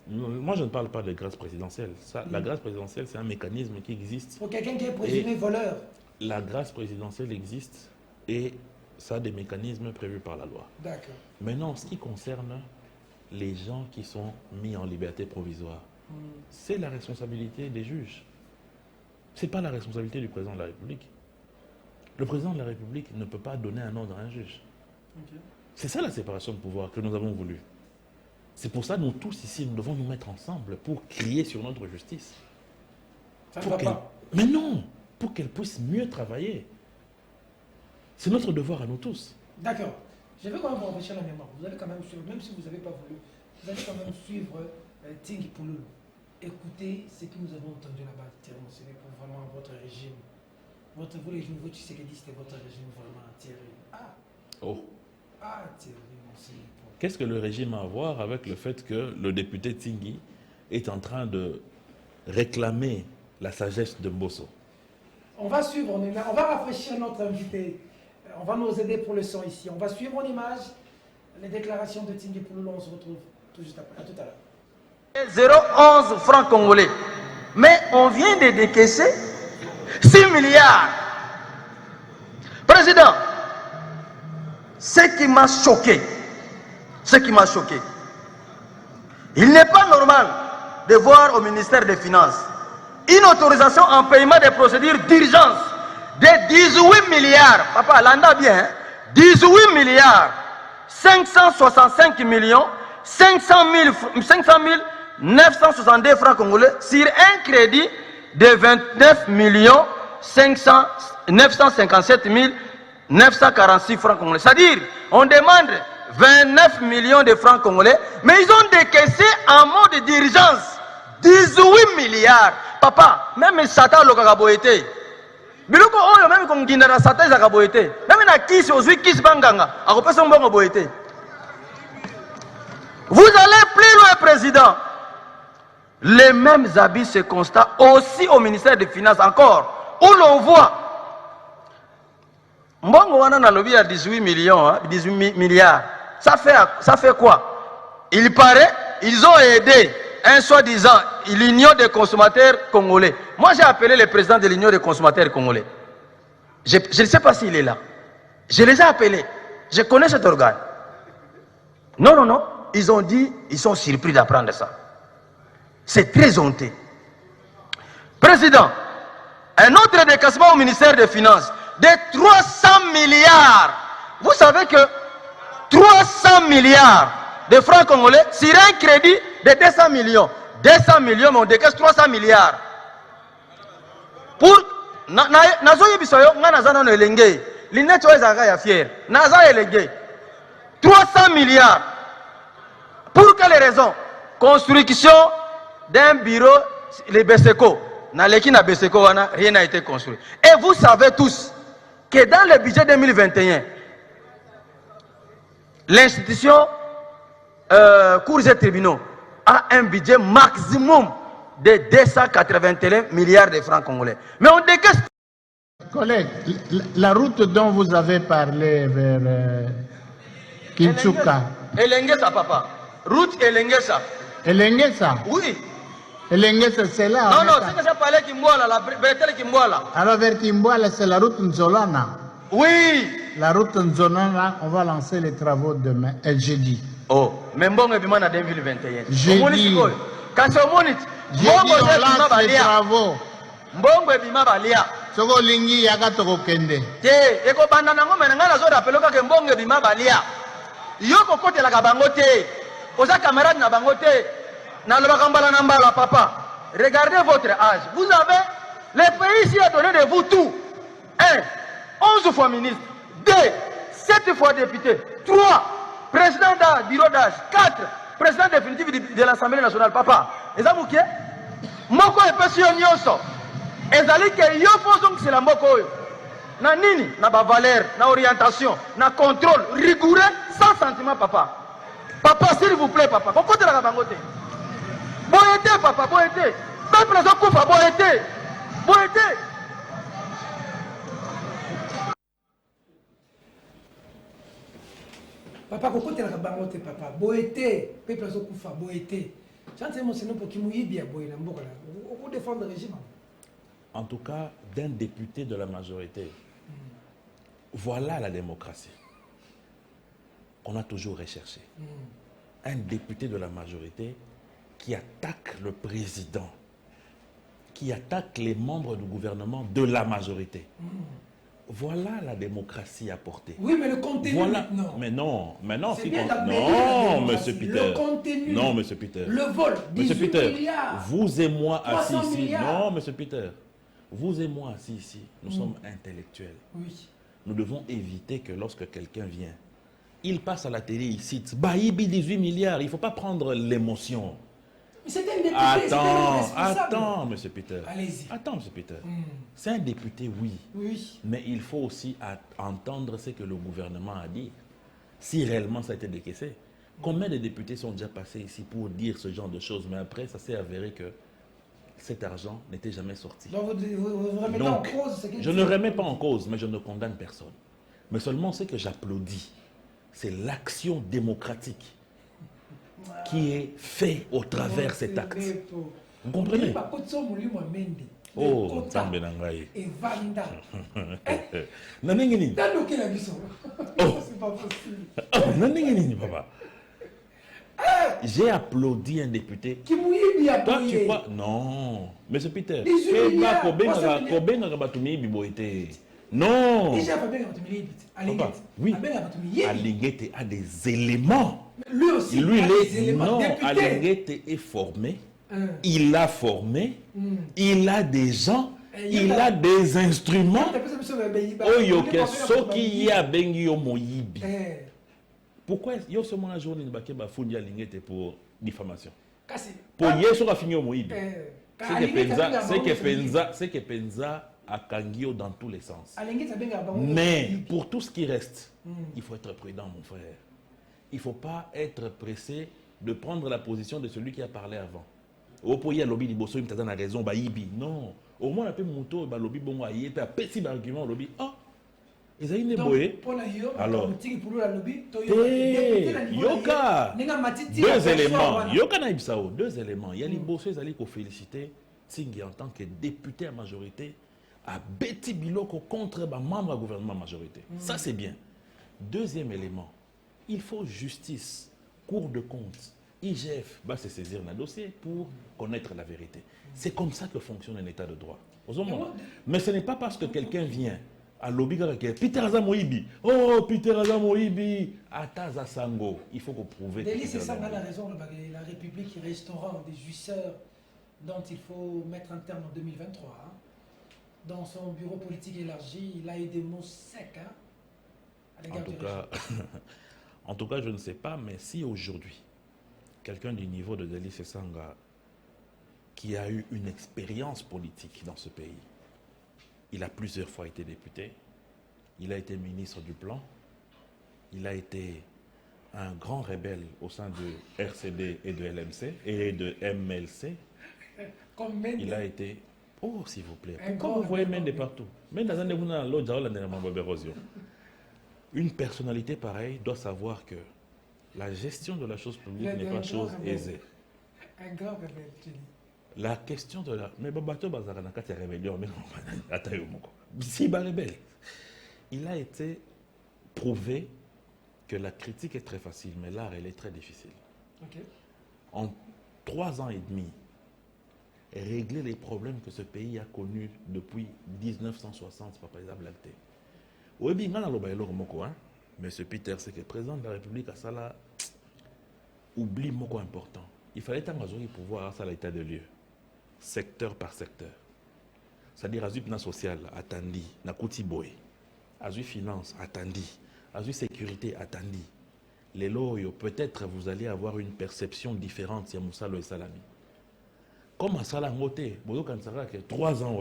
Moi, je ne parle pas de grâce présidentielle. Ça, la grâce présidentielle, c'est un mécanisme qui existe. Pour quelqu'un qui est présumé voleur. La grâce présidentielle existe et ça a des mécanismes prévus par la loi. D'accord. Maintenant, en ce qui concerne les gens qui sont mis en liberté provisoire, c'est la responsabilité des juges. Ce n'est pas la responsabilité du président de la République. Le président de la République ne peut pas donner un ordre à un juge. C'est ça la séparation de pouvoir que nous avons voulu. C'est pour ça que nous tous ici, nous devons nous mettre ensemble pour crier sur notre justice. Ça ne Pour va qu'elle- pas. Mais non! pour qu'elle puisse mieux travailler. C'est notre devoir à nous tous. D'accord. Je vais quand même vous rafraîchir la mémoire. Vous allez quand même suivre, même si vous n'avez pas voulu, vous allez quand même suivre Tingi Pouloulou. Écoutez ce que nous avons entendu là-bas, Thierry Monsélé, pour vraiment votre régime. Vous, les nouveaux Tshisekedi, c'était votre régime vraiment, Thierry. Ah, Oh. ah, Thierry Monsélé. Qu'est-ce que le régime a à voir avec le fait que le député Tingi est en train de réclamer la sagesse de Mbosso? On va suivre, on va rafraîchir notre invité. On va nous aider pour le son ici. On va suivre en image les déclarations de Tingi Pouloulou. On se retrouve tout juste après. À tout à l'heure. 0,11 francs congolais. Mais on vient de décaisser 6 milliards. Président, ce qui m'a choqué, il n'est pas normal de voir au ministère des Finances une autorisation en paiement des procédures d'urgence de 18 milliards. Papa, l'anda bien, hein? 18 milliards 565 millions 500 962 francs congolais sur un crédit de 29 millions 957 946 francs congolais. C'est-à-dire, on demande 29 millions de francs congolais, mais ils ont décaissé en mode d'urgence 18 milliards. Papa, même Satan le kakaboete. Biloko oyo même comme Guinara Satan zakaboete. Même na kisi ozui kisi banganga, akopesa mbongo boete. Vous allez plus loin, président. Les mêmes habits se constatent aussi au ministère des Finances encore, où l'on voit Mbongo wana na lobby à 18 millions, hein, 18 milliards. Ça fait quoi? Il paraît, ils ont aidé un soi-disant l'Union des consommateurs congolais. Moi j'ai appelé le président de l'Union des consommateurs congolais. Je ne sais pas s'il est là. Je les ai appelés. Je connais cet organe. Non. Ils ont dit, ils sont surpris d'apprendre ça. C'est très honteux. Président, un autre décaissement au ministère des Finances de 300 milliards. Vous savez que 300 milliards de francs congolais sur un crédit de 200 millions. 200 millions, mais on décaisse 300 milliards. Pour... Nazo yebisoyo, nga nazana no elenge. L'inet oezaga ya fier. Naza elenge. 300 milliards. Pour quelles raisons? Construction d'un bureau, les Beseko. Dans l'équipe de Beseko, rien n'a été construit. Et vous savez tous que dans le budget 2021, l'institution cours et tribunaux a un budget maximum de 281 milliards de francs congolais. Mais on décaisse. Collègue, la route dont vous avez parlé vers Kinshasa. Elengesa, papa. Route Elengesa. Elengesa? Oui. Elengesa, c'est là. Non, c'est que j'ai parlé Kimboala, la bretelle Kimboala. Alors vers Kimboala, c'est la route Nzolana. Oui. La route Nzolana, on va lancer les travaux demain, jeudi. Oh, mais bon, ebima na 2021. Jeudi. Quand c'est au monit, jeudi, on lance les travaux. Mbongo ebima balia. Soko lingi yaka toko kende. Te, eko banda nango menanga na zo rappelo ka ke mbongo ebima balia. Yoko kote la kabango te. Oza camarade na bango te. Na lobaka mbala na mbala papa. Regardez votre âge. Vous avez le pays ici a donné de vous tout. 1. 11 fois ministre. 2. 7 fois député. 3. Président d'un bureau d'âge. 4. Président définitif de l'Assemblée nationale. Papa. Et ça vous qui est? Moko et pesi nyonso. Ezali ke yo fozong c'est la moko yo. Na nini? Na ba valeur, na orientation, na contrôle rigoureux, sans sentiment papa. Papa s'il vous plaît papa. Kokote la bangote. Boyete papa, boyete. Peuple zo kufa boyete. Boyete. Papa kokote la bangote papa. Boyete, peuple zo kufa boyete. Chante mon sinon pour qui mouille bien boyela mboka là. Vous défendre le régime. En tout cas, d'un député de la majorité. Voilà la démocratie qu'on a toujours recherchée. Un député de la majorité qui attaque le président, qui attaque les membres du gouvernement de la majorité. Voilà la démocratie apportée. Oui, mais le contenu, voilà. non. Mais non, C'est bien non, monsieur Peter. Le contenu. Non, monsieur Peter. Le vol, 18 Monsieur Peter, milliards. vous et moi assis 300 ici. milliards. Non, monsieur Peter. Vous et moi assis ici, nous sommes intellectuels. Oui. Nous devons éviter que lorsque quelqu'un vient, il passe à la télé, il cite Baïbi 18 milliards. Il ne faut pas prendre l'émotion. C'est un député, Attends, M. Peter. Allez-y. Attends, M. Peter. C'est un député, oui. Oui. Mais il faut aussi entendre ce que le gouvernement a dit. Si réellement ça a été décaissé. Combien de députés sont déjà passés ici pour dire ce genre de choses, mais après, ça s'est avéré que cet argent n'était jamais sorti. Donc vous remettez en cause ce qu'il je ne remets pas en cause, mais je ne condamne personne. Mais seulement ce que j'applaudis, c'est l'action démocratique qui est faite au travers cet acte. Vous comprenez? Oh, Tambe Nangaï. Et Vanda. Nanengini. Oh, c'est pas possible. Oh, Nanengini, papa. J'ai applaudi un député. Qui mouille bien. Toi, tu crois? Non. Monsieur Peter. Non. Oui. Alinguete a des éléments. Lui aussi. Lui, non, Alinguete est formé. Il a formé. Il a des gens. Il a des instruments. Oyoke soki ya bengi yo moyibi. Pourquoi il y a seulement un jour où il y a foundi Alinguete pour diffamation? Pour hier, il y a fini au moyibi. C'est que Penza a Kangio dans tous les sens. Mais pour tout ce qui reste, il faut être prudent, mon frère. Il ne faut pas être pressé de prendre la position de celui qui a parlé avant. Au point, il y a lobby liboso, il a raison, non. Au moins, on a fait moto, il lobby bon, il y a petit argument, lobby. Oh, ils ont une boye. Alors, Yoka, deux éléments. Yoka Naibsao, deux éléments. Il y a les bosseux, ils allaient féliciter Tsingi en tant que député à majorité à Betty Biloko contre le membre du gouvernement majorité. Ça, c'est bien. Deuxième élément, il faut justice, cour de compte, IGF va se saisir d'un dossier pour connaître la vérité. C'est comme ça que fonctionne un état de droit. Mais ce n'est pas parce que quelqu'un vient à lobby Peter Azamoibi. Oh, Peter Azamoibi. Ataza Sango. Il faut qu'on prouve. C'est ça, la raison. La République restaurant des jouisseurs dont il faut mettre un terme en 2023. Hein. Dans son bureau politique élargi, il a eu des mots secs. Hein, à l'égard en tout cas, je ne sais pas, mais si aujourd'hui, quelqu'un du niveau de Deli Sesanga, qui a eu une expérience politique dans ce pays, il a plusieurs fois été député, il a été ministre du Plan, il a été un grand rebelle au sein de RCD et de LMC et de MLC. Il a été... Oh, s'il vous plaît. Pourquoi vous voyez Mende partout? Une personnalité pareille doit savoir que la gestion de la chose publique n'est pas chose aisée. Un grand rebelle, tu dis. La question de la... Mais Babato Bazaranaka, c'est rébellion. Si, rebelle. Il a été prouvé que la critique est très facile, mais l'art, elle est très difficile. Okay. En 3 ans et demi, régler les problèmes que ce pays a connus depuis 1960, c'est pas par exemple l'acté. Oui, bien, Monsieur Peter, c'est que le président de la République a ça là, oublie mot important. Il fallait un pouvoir à ça l'état de lieu, secteur par secteur. C'est-à-dire, Azu plan social, attendez, Nakuti Boy, Azu finance, attendez, Azu sécurité, attendez. Les loyaux, peut-être vous allez avoir une perception différente si Moussalo et Salami. Comme à Salangote, Bodo Kansara, 3 ans,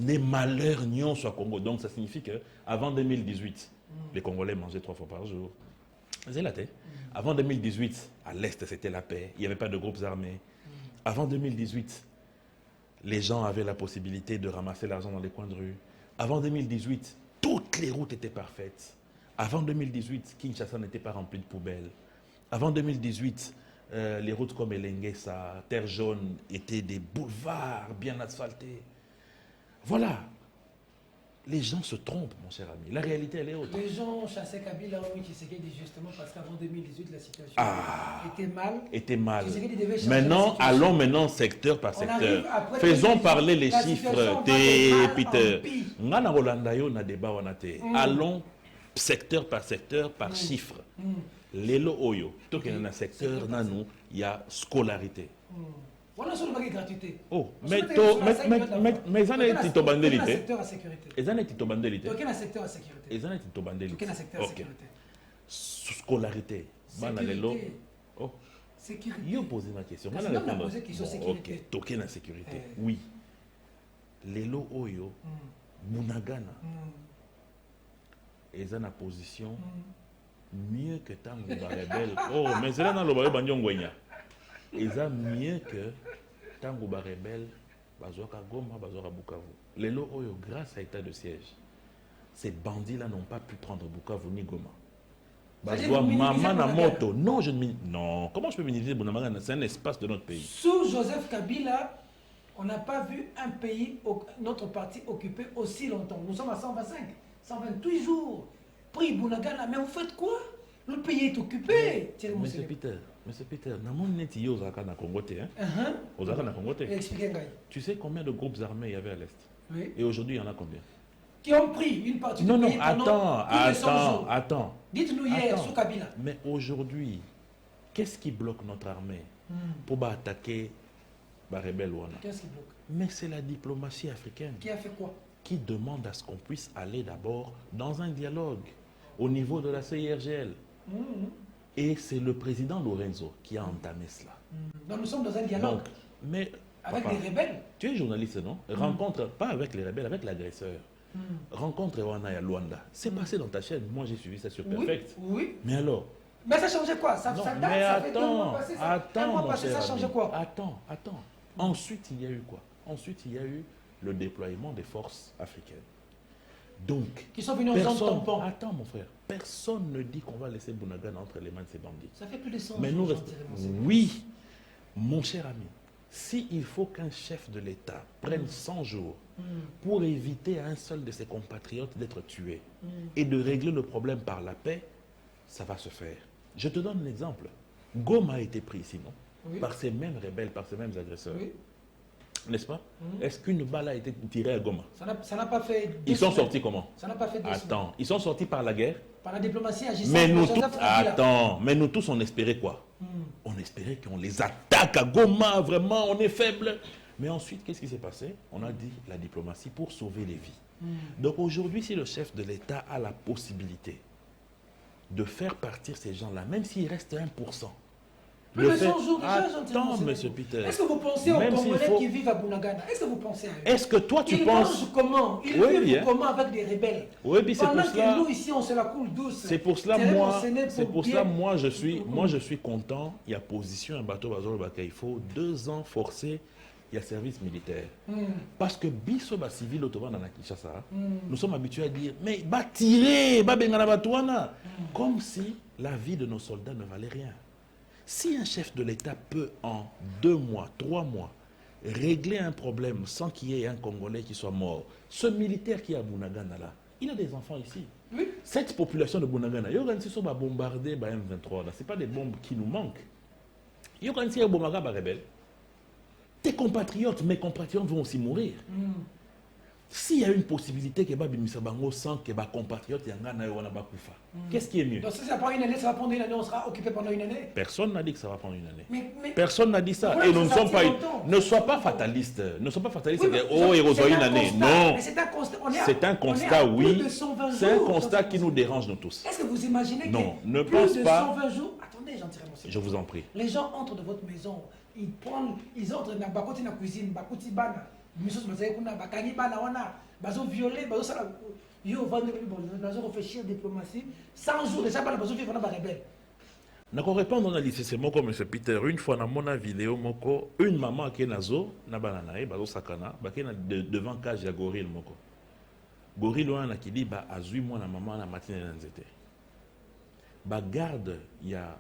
les malheurs n'y sont à Congo. Donc ça signifie qu'avant 2018, les Congolais mangeaient 3 fois par jour. C'est la tête. Avant 2018, à l'Est, c'était la paix. Il n'y avait pas de groupes armés. Avant 2018, les gens avaient la possibilité de ramasser l'argent dans les coins de rue. Avant 2018, toutes les routes étaient parfaites. Avant 2018, Kinshasa n'était pas rempli de poubelles. Avant 2018, les routes comme Elengesa, Terre Jaune, étaient des boulevards bien asphaltés. Voilà. Les gens se trompent, mon cher ami. La réalité, elle est autre. Les gens chassaient Kabila, oui, Tshisekedi, justement, parce qu'avant 2018, la situation était mal. Maintenant, allons maintenant secteur par secteur. Faisons parler les chiffres. Peter. Allons secteur par secteur, par chiffre. Lelo Oyo. Donc, il y a un secteur, il y a scolarité. Voilà sur le gratuité. Oh, mais ça n'est pas Tito Bandelité. Secteur à sécurité. Et ça n'est pas Tito Bandelité. Aucun secteur à sécurité. Et ça n'est pas Tito Bandelité. Aucun secteur à sécurité. Scolarité. Sécurité. Oh. Sécurité. Il a posé ma question. Parce que on a posé question sécurité. Ok, toqué la sécurité. Oui. Les lots Oyo, Bunagana, ils ont une position mieux que Tango Rebelle. Oh, mais c'est là dans le Bandiongwenya. Ils ont mieux que Tango Rebelle, Bazoka Goma, Bazoka Bukavu. Les lots Oyo, grâce à l'état de siège, ces bandits-là n'ont pas pu prendre Bukavu ni Goma. Maman na moto. Non, je ne non. Comment je peux minimiser Bunagana? C'est un espace de notre pays. Sous Joseph Kabila, on n'a pas vu un pays, notre parti occupé aussi longtemps. Nous sommes à 125, 128 jours. Pris Bunagana, mais vous faites quoi? Le pays est occupé. Monsieur Peter, tu sais combien de groupes armés il y avait à l'Est? Oui. Et aujourd'hui, il y en a combien? Qui ont pris une partie du pays attends. Dites-nous hier, sous Kabila. Mais aujourd'hui, qu'est-ce qui bloque notre armée pour attaquer les rebelles? Qu'est-ce qui bloque? Mais c'est la diplomatie africaine. Qui a fait quoi? Qui demande à ce qu'on puisse aller d'abord dans un dialogue au niveau de la CIRGL. Et c'est le président Lorenzo qui a entamé cela. Donc nous sommes dans un dialogue. Donc, mais, avec papa, les rebelles. Tu es journaliste, non? Rencontre, pas avec les rebelles, avec l'agresseur. Rencontre Rwanda et Luanda. C'est passé dans ta chaîne. Moi, j'ai suivi ça sur Perfect. Oui. Mais alors? Mais ça changeait quoi? Ça non, date, mais ça attends, fait 2 mois passés, ça changeait quoi? Attends. Ensuite, il y a eu quoi? Ensuite, il y a eu le déploiement des forces africaines. Donc, qui sont venus en zone tampon. Attends, mon frère. Personne ne dit qu'on va laisser Bunagana entre les mains de ces bandits. Ça fait plus de 100 mais jours. Nous restons... Oui, mon cher ami. S'il faut qu'un chef de l'État prenne 100 jours pour éviter à un seul de ses compatriotes d'être tué et de régler le problème par la paix, ça va se faire. Je te donne un exemple. Goma a été pris ici, non? Oui. Par ces mêmes rebelles, par ces mêmes agresseurs. Oui. N'est-ce pas? Est-ce qu'une balle a été tirée à Goma? Ça n'a pas fait... Ils sont sortis comment? Ça n'a pas fait... Attends, ils sont sortis par la guerre? Par la diplomatie agissante. Mais nous tous, attends, mais nous tous on espérait quoi? On espérait qu'on les attaque à Goma, vraiment, on est faible. Mais ensuite, qu'est-ce qui s'est passé? On a dit la diplomatie pour sauver les vies. Donc aujourd'hui, si le chef de l'État a la possibilité de faire partir ces gens-là, même s'il reste 1%, plus de 100 jours déjà, attends, monsieur Peter. Est-ce que vous pensez aux Congolais qui vivent à Bunagana? Est-ce que vous pensez à eux? Est-ce que toi tu penses... Ils mangent comment? Ils vivent comment avec des rebelles? Oui, puis c'est pour cela... Pendant que nous ici, on se la coule douce. C'est pour cela, moi, je suis content. Il y a position, un bateau, il faut 2 ans forcés. Il y a service militaire. Parce que biso ba civil autoban dans Kinshasa, nous sommes habitués à dire mais ba tirer, ba bengana batouana, comme si la vie de nos soldats ne valait rien. Si un chef de l'État peut en 2 mois, 3 mois régler un problème sans qu'il y ait un Congolais qui soit mort, ce militaire qui est à Bunagana là, il a des enfants ici. Oui. Cette population de Bunagana, il y a un bombardé par M23 là, c'est pas des bombes qui nous manquent. Il y a un bombardé par rebelle. Tes compatriotes, mes compatriotes vont aussi mourir. S'il y a une possibilité que Babimisa Bango sans que mes compatriotes Yangana Yowana Bakufa, qu'est-ce qui est mieux? Donc si ça prend une année, ça va prendre une année, on sera occupé pendant une année. Personne n'a dit que ça va prendre une année. Mais personne n'a dit ça. Et nous ne sommes pas... Ne sois pas fataliste. Ne sois pas fataliste. Oh, il y a une année. Non. C'est un constat. C'est un constat, oui. C'est un constat qui nous dérange, nous tous. Est-ce que vous imaginez que non, ne pense pas... 120 jours... Attendez, j'en dirai mon secret. Je vous en prie. Les gens entrent dans votre maison, ils entrent dans la cuisine, bakoti bana. Misos mazai kuna bakangi bana wana bazo violer bazo sala yo vendre bazo réfléchir diplomatie 100 jours déjà bana bazo vivre na ba rebelle. Nako répondre on a dit c'est moko monsieur Peter une fois na mona vidéo moko une maman qui est nazo na bana nae bazo sakana ba qui na devant cage ya gorille moko gorille wana qui dit ba azui moi na maman na matinée na nzete ba garde ya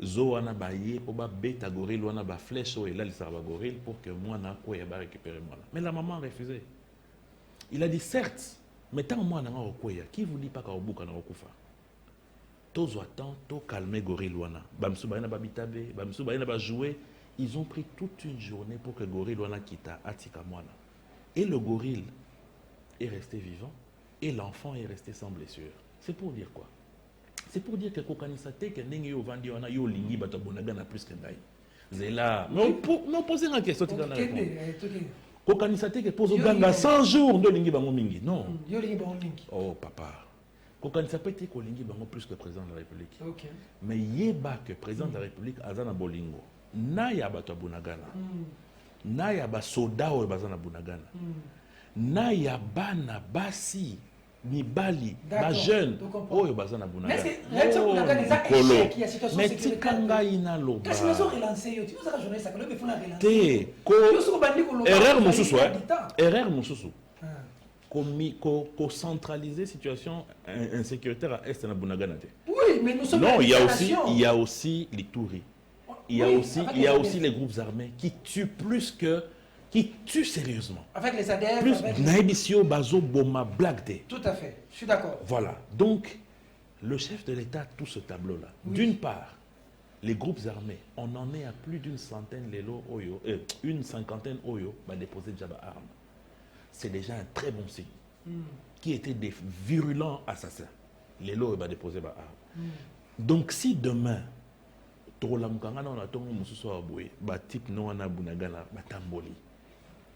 zo wana ba ye po ba beta gorille wana ba flèche o ela lisaba gorille pour que moi na ko ya ba récupérer moi. Mais la maman a refusé. Il a dit certes, mais tant moi na ko ya qui vous dit pas ka obuka na okufa. Tozo attend, to calmer gorille wana. Bamsu ba na ba bitabe, bamsu ba na ba jouer, ils ont pris toute une journée pour que gorille wana kita atika mwana. Et le gorille est resté vivant et l'enfant est resté sans blessure. C'est pour dire quoi? C'est pour dire que kokanisate que ndenge yo vandi wana yo lingi bato Bunagana plus que ndai. Zela. Mais on pose une question. Ok, Kokanisa te ke pozo ganga 100 jours de lingi bango mingi. Non. Yo lingi bango mingi. Oh papa. Kokanisa pe te ko lingi bango plus que président de la République. Ok. Mais yeba que président de la République azana bolingo. Na ya bato ya Bunagana. Na ya ba soda oyo bazana Bunagana. Na ya bana basi mibali ba jeune oyo bazana Bunagana. Mais est-ce que Bunagana est un échec, il y a situation mais sécuritaire. tikanga ina loba. Qu'est-ce que nous relancer yo? Tu nous as journaliste ça que le faut la relancer. Te ko erreur mususu erreur mususu. Ko centraliser situation insécuritaire à est na Bunagana te. Oui, mais nous sommes non, il y a aussi l'Ituri. Il y a aussi les groupes armés qui tuent qui tuent sérieusement. Avec les ADF. Plus Naibisio Bazo Boma Blagde. Tout à fait, je suis d'accord. Voilà. Donc, le chef de l'État a tout ce tableau-là. Oui. D'une part, les groupes armés, on en est à plus d'une centaine une cinquantaine Oyo va déposer déjà des armes. C'est déjà un très bon signe. Qui étaient des virulents assassins. Les lots va déposer des armes. Donc, si demain,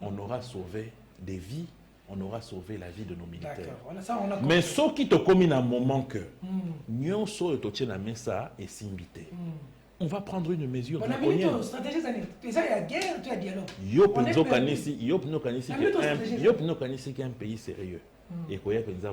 on aura sauvé des vies, on aura sauvé la vie de nos militaires. Mais ce qui te commune à un moment que nous sommes et Simbité, on va prendre une mesure. On a mis une stratégie, il y a guerre, il y a dialogue. Qui est un pays sérieux. Et quand il y a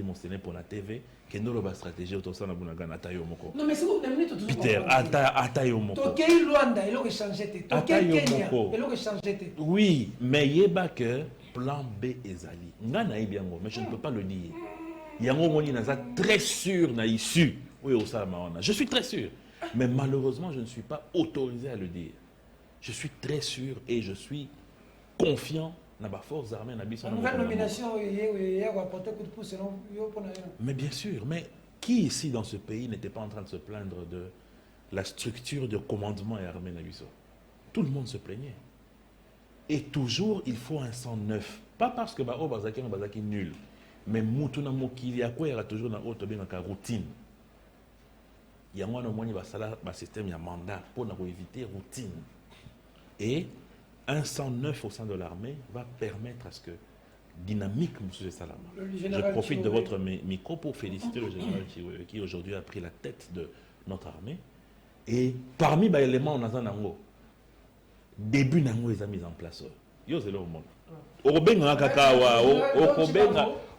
mon séné pour la TV, que nous avons stratégie autour de Bunagana Atayomoko. Non, mais c'est vous, Peter, Atayomoko. Tokei Luanda, il a changé. Tokei Kenya, il a changé. Oui, mais il y a que plan B et Zali. Ngana est bien, mais je ne peux pas le dire. Il y a un moment très sûr na issue. Oui, au Salamawana. Je suis très sûr. Mais malheureusement, je ne suis pas autorisé à le dire. Je suis très sûr et je suis confiant. Nouvelle nomination, mais bien sûr, mais qui ici dans ce pays n'était pas en train de se plaindre de la structure de commandement et armée Nabiso? Tout le monde se plaignait. Et toujours, il faut un sang neuf. Pas parce que Bazaki nul, mais Moutuna Mokili, à quoi il y a toujours une autre routine. Il y a un système, il y a un mandat pour éviter routine. Et un 109 au sein de l'armée va permettre à ce que dynamique, M. Salama. Je profite de votre micro pour féliciter le général qui aujourd'hui a pris la tête de notre armée. Et parmi les éléments, on a un début nango les a mis en place. Yo c'est le monde. Okobenga kakawa,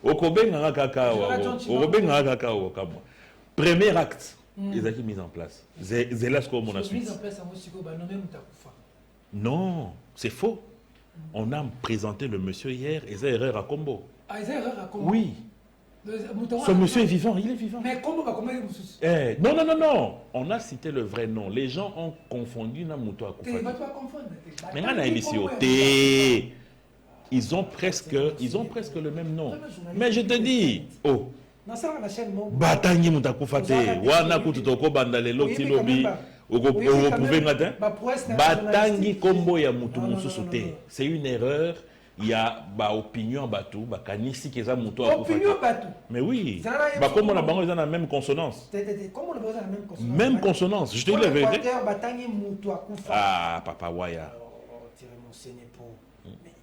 okobenga kakawa, okobenga kakawa comme. Premier acte, ils ont mis en place. C'est là ce qu'on a suivi. Non, c'est faux. On a présenté le monsieur hier, Eza Erreur à Combo. Ah, Eza Erreur à Combo? Oui. Ce monsieur est vivant, il est vivant. Mais Combo va comment il Non. On a cité le vrai nom. Les gens ont confondu Namouto à Koufati. Mais ils ont presque le même nom. Mais je te dis, oh. Batangi Moutakoufate, Wana Koutoko Bandalelo Tilobi. Batangi Kombo ya Moutou Moussouté. C'est une erreur. Il y a opinion batou, kanisi keza Moutou à opinion batou. Mais oui. Comme on a bango, ils ont la même consonance. Même consonance. Je te dis la vérité. Ah, Papa Waya.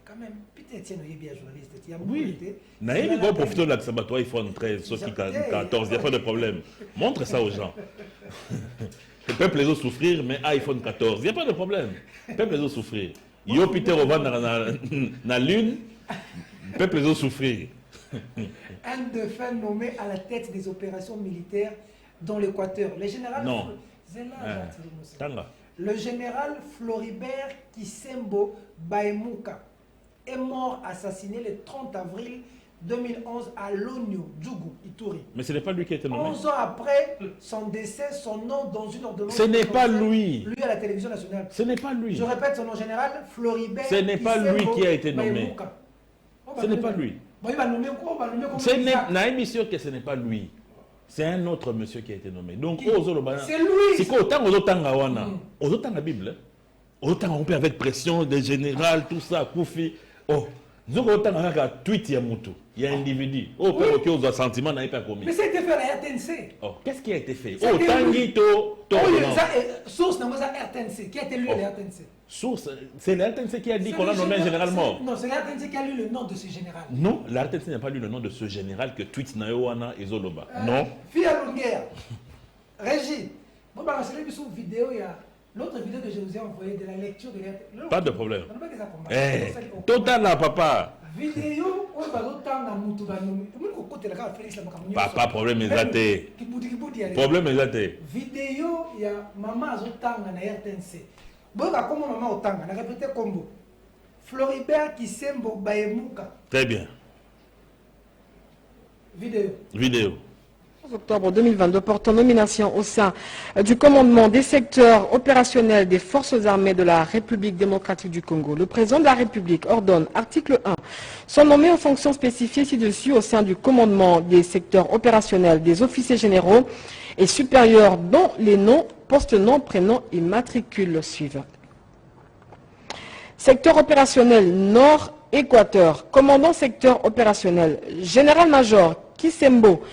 Quand même, peut-être qu'il y a bien journaliste. Oui. Naïm, il va profiter de l'accès iPhone 13, sauf qu'il 14, il n'y a pas de problème. Montre ça aux gens. Le peuple les autres souffrir, mais iPhone 14, il n'y a pas de problème. Le peuple les autres souffrir. Yo Peter Ovan dans la lune, le peuple les autres souffrir. Un défunt nommé à la tête des opérations militaires dans l'Équateur. Le général. Non. Le général Floribert Kisembo Baemouka est mort assassiné le 30 avril 2011 à Logno, Djougou, Ituri. Mais ce n'est pas lui qui a été nommé. 11 ans après son décès, son nom dans une ordonnance. Ce n'est pas lui. Lui à la télévision nationale. Ce n'est pas lui. Je répète son nom général, Floribert. Ce n'est pas lui qui a été nommé. Ce n'est pas lui. Il va nommer quoi? Ce n'est sûr que ce n'est pas lui. C'est un autre monsieur qui a été nommé. Donc, c'est lui. C'est quoi? Autant la Bible. Autant on peut avec pression des généraux, tout ça, Koufi. Oh. Zoko autant un tweet ya mutu, il y a un individu. Oh, qui a un sentiment n'a pas commis. Mais ça a été fait à la RTNC. Oh, qu'est-ce qui a été fait? Ça Oh, Tanguy source n'a pas ça RTNC. Qui a été lu à la RTNC? Source, c'est la RTNC qui a dit qu'on l'a nommé généralement. Non, c'est la RTNC qui a lu le nom de ce général. Non, la RTNC n'a pas lu le nom de ce général que tweet Nayoana et Zoloba. Non. Fia Longuerre. Régie. Bon, bah, c'est une vidéo, il y a l'autre vidéo que je vous ai envoyée de la lecture de la... Pas de problème. Eh, total là, papa. Vidéo, on va autant à Moutoubanou. Papa, problème est athée. Problème est athée. Vidéo, il y a maman autant à la RTNC. Bon, comment maman autant, on a répété combo. Floribert qui sembo Baemouka. Très bien. Vidéo. Octobre 2022 portant nomination au sein du commandement des secteurs opérationnels des forces armées de la République démocratique du Congo. Le président de la République ordonne, article 1, sont nommés en fonctions spécifiées ci-dessus au sein du commandement des secteurs opérationnels des officiers généraux et supérieurs dont les noms, postes, noms, prénoms et matricules suivent. Secteur opérationnel Nord-Équateur, commandant secteur opérationnel, général-major Kisembo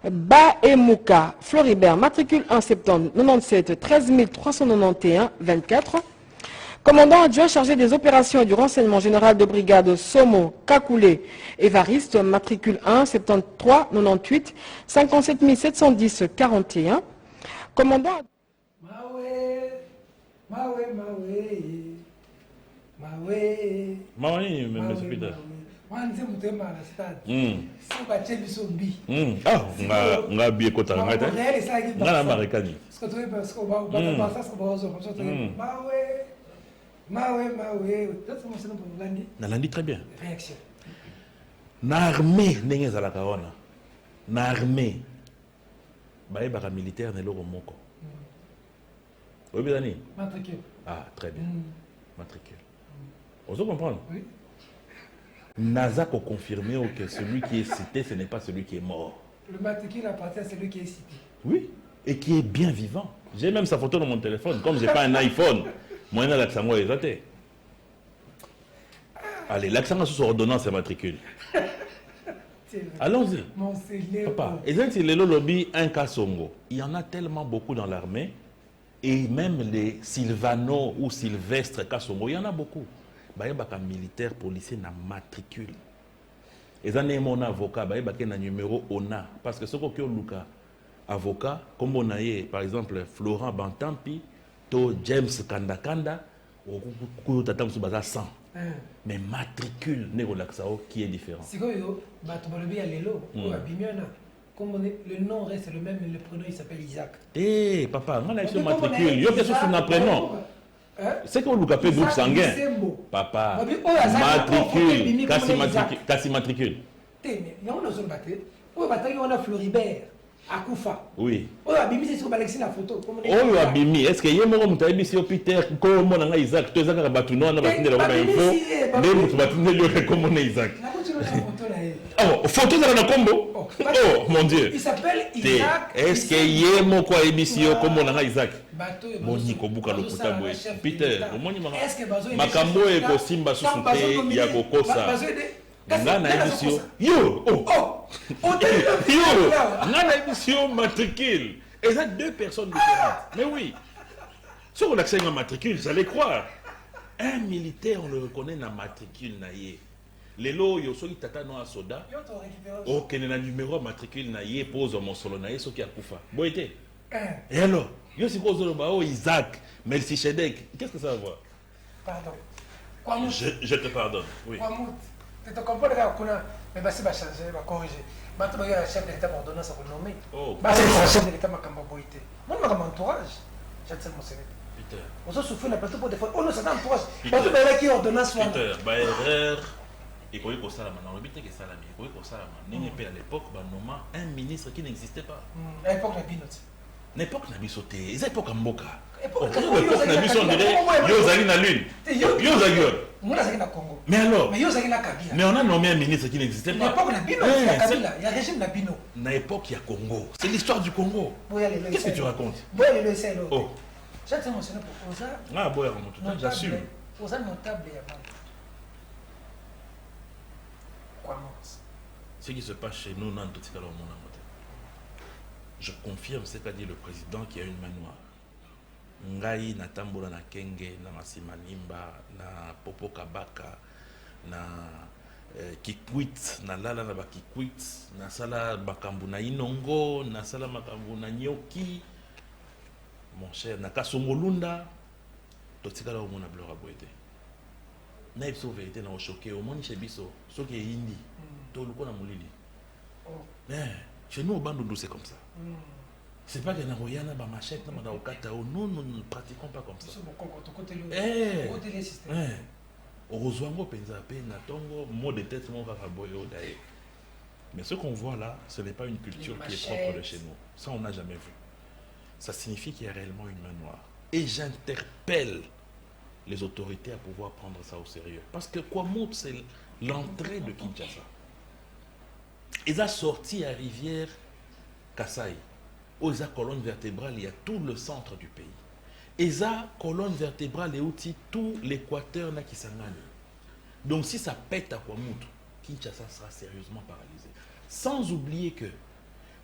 Baemouka Floribert, matricule 1 septembre 97 13 391 24. Commandant adjoint chargé des opérations et du renseignement général de brigade Somo Kakoulé Évariste, matricule 1 73 98 57 710 41. Commandant monsieur Peter. Ah, on a bien côté la Marécani. Nalandi très bien. Réaction. L'armée n'est pas la carona. L'armée. Baïbara militaire n'est pas le mot. Oui, bien. Matricule. Ah, très bien. Matricule. On se comprend? Oui. Nazak a confirmé que celui qui est cité, ce n'est pas celui qui est mort. Le matricule appartient à celui qui est cité. Oui, et qui est bien vivant. J'ai même sa photo dans mon téléphone. Comme je n'ai pas un iPhone, moi, je l'accent est exaté. Allez, l'accent sur ordonnance et matricule. Allons-y. Papa, et c'est le lobby un cas Songo. Il y en a tellement beaucoup dans l'armée, et même les Sylvano ou Sylvestre Kassongo, il y en a beaucoup. Il y a des militaires, policiers, na matricule. Et ça, mon avocat, il y a un numéro ONA. Parce que ce qu'on a avocat, comme on a par exemple Florent Bantampi, to James Kandakanda, ou Tatam Soubaza 100. Mais matricule, qui est différent. C'est quoi, le nom reste le même, mais le prénom il s'appelle Isaac. Eh, papa, on a sur matricule. Il y a quelque chose sur notre prénom. C'est qu'on nous appelle groupe sanguin. Papa, matricule, cassi matricule. Il y a on a Floribert, Akoufa. Oui. Oh, Abimi, c'est sur Alexis la photo. Oh, Abimi, est-ce qu'il y a un moment où tu as Peter, comme on a Isaac, tu as un bâton, on a battu de la info, mais vous battez le comme on a Isaac. Oh, photo de la combo. Oh, mon Dieu. Il s'appelle Isaac. Est-ce qu'il y a un moment quoi émission comme on a Isaac? Moniko buka lokuta boy. Peter, omoni makambo e ko simba susute ya kokosa. Ngana émission. Yo, oh. Yo, ngana émission matricule. Et ça deux personnes différentes. Mais oui. Si on accède à matricule, vous allez croire. Un militaire, on le reconnaît dans matricule naïe. Les lots, yo soki tata no asoda. Oh, quel est le numéro matricule naïe pose mon solo naïe soki akufa. Boité. Et alors? Yo si pose le bao Isaac, Melchisedec. Qu'est-ce que ça va voir? Pardon. Je te pardonne. Oui. Tu te comprends là, mais bah c'est pas changer, va corriger. Maintenant il y a un chef de l'État ordonnance à vous nommer. Oh. Bah c'est un chef de l'État makamba boité. Moi je mon entourage. J'attends mon CV. Peter. On se souffre la plateau pour des fois. Oh non, c'est un entourage. Parce que là qui ordonnance soit. Peter, bah erreur. Et qu'on y a ça là maintenant, on a que ça là, mais qu'on y a ça là maintenant. À l'époque, bah nommant un ministre qui n'existait pas. À l'époque la binote. L'époque n'a pas sauté. Les époques en Mboka. L'époque n'a pas sauté. Yozali na lune. Yozali. Moi là c'est na Congo. Mais alors. Mais Yozali na Kabila. Mais on a nommé un ministre qui n'existait pas. L'époque la binote, il y a Kabila, il y a régime la bino. Na époque il y a Congo. C'est l'histoire du Congo. Qu'est-ce que tu racontes? Oh. J'attends mentionner pour Oza. Ah, boy, j'assume. Oza notable et avant. Ce qui se passe chez nous, dans tout cas, je confirme ce qu'a dit le président qui a une main noire. Ngai na tambola na kenge na masimanimba na popo kabaka na kikwit na lala na bakikwit na sala makambu na inongo na sala makambu na nyoki mon cher na kasongolunda totikala omona blora boete na ipso vérité na choqué au moni chez biso soki e indi to luko na mulili chez nous au bandundu c'est comme ça. C'est pas que na royana ba machette na manda okata non nous ne pratiquons pas comme ça. Heureusement penza pe na tongo mot de tête mon kaka boyo d'ailleurs. Mais ce qu'on voit là, ce n'est pas une culture qui est propre de chez nous. Ça on n'a jamais vu. Ça signifie qu'il y a réellement une main noire. Et j'interpelle les autorités à pouvoir prendre ça au sérieux. Parce que Kwamout, c'est l'entrée de Kinshasa. Ils ont sorti à Rivière Kassai. Où ils ont colonne vertébrale, il y a tout le centre du pays. Ils ont colonne vertébrale et outils tout l'équateur na Kisangani. Donc si ça pète à Kwamout, Kinshasa sera sérieusement paralysé. Sans oublier que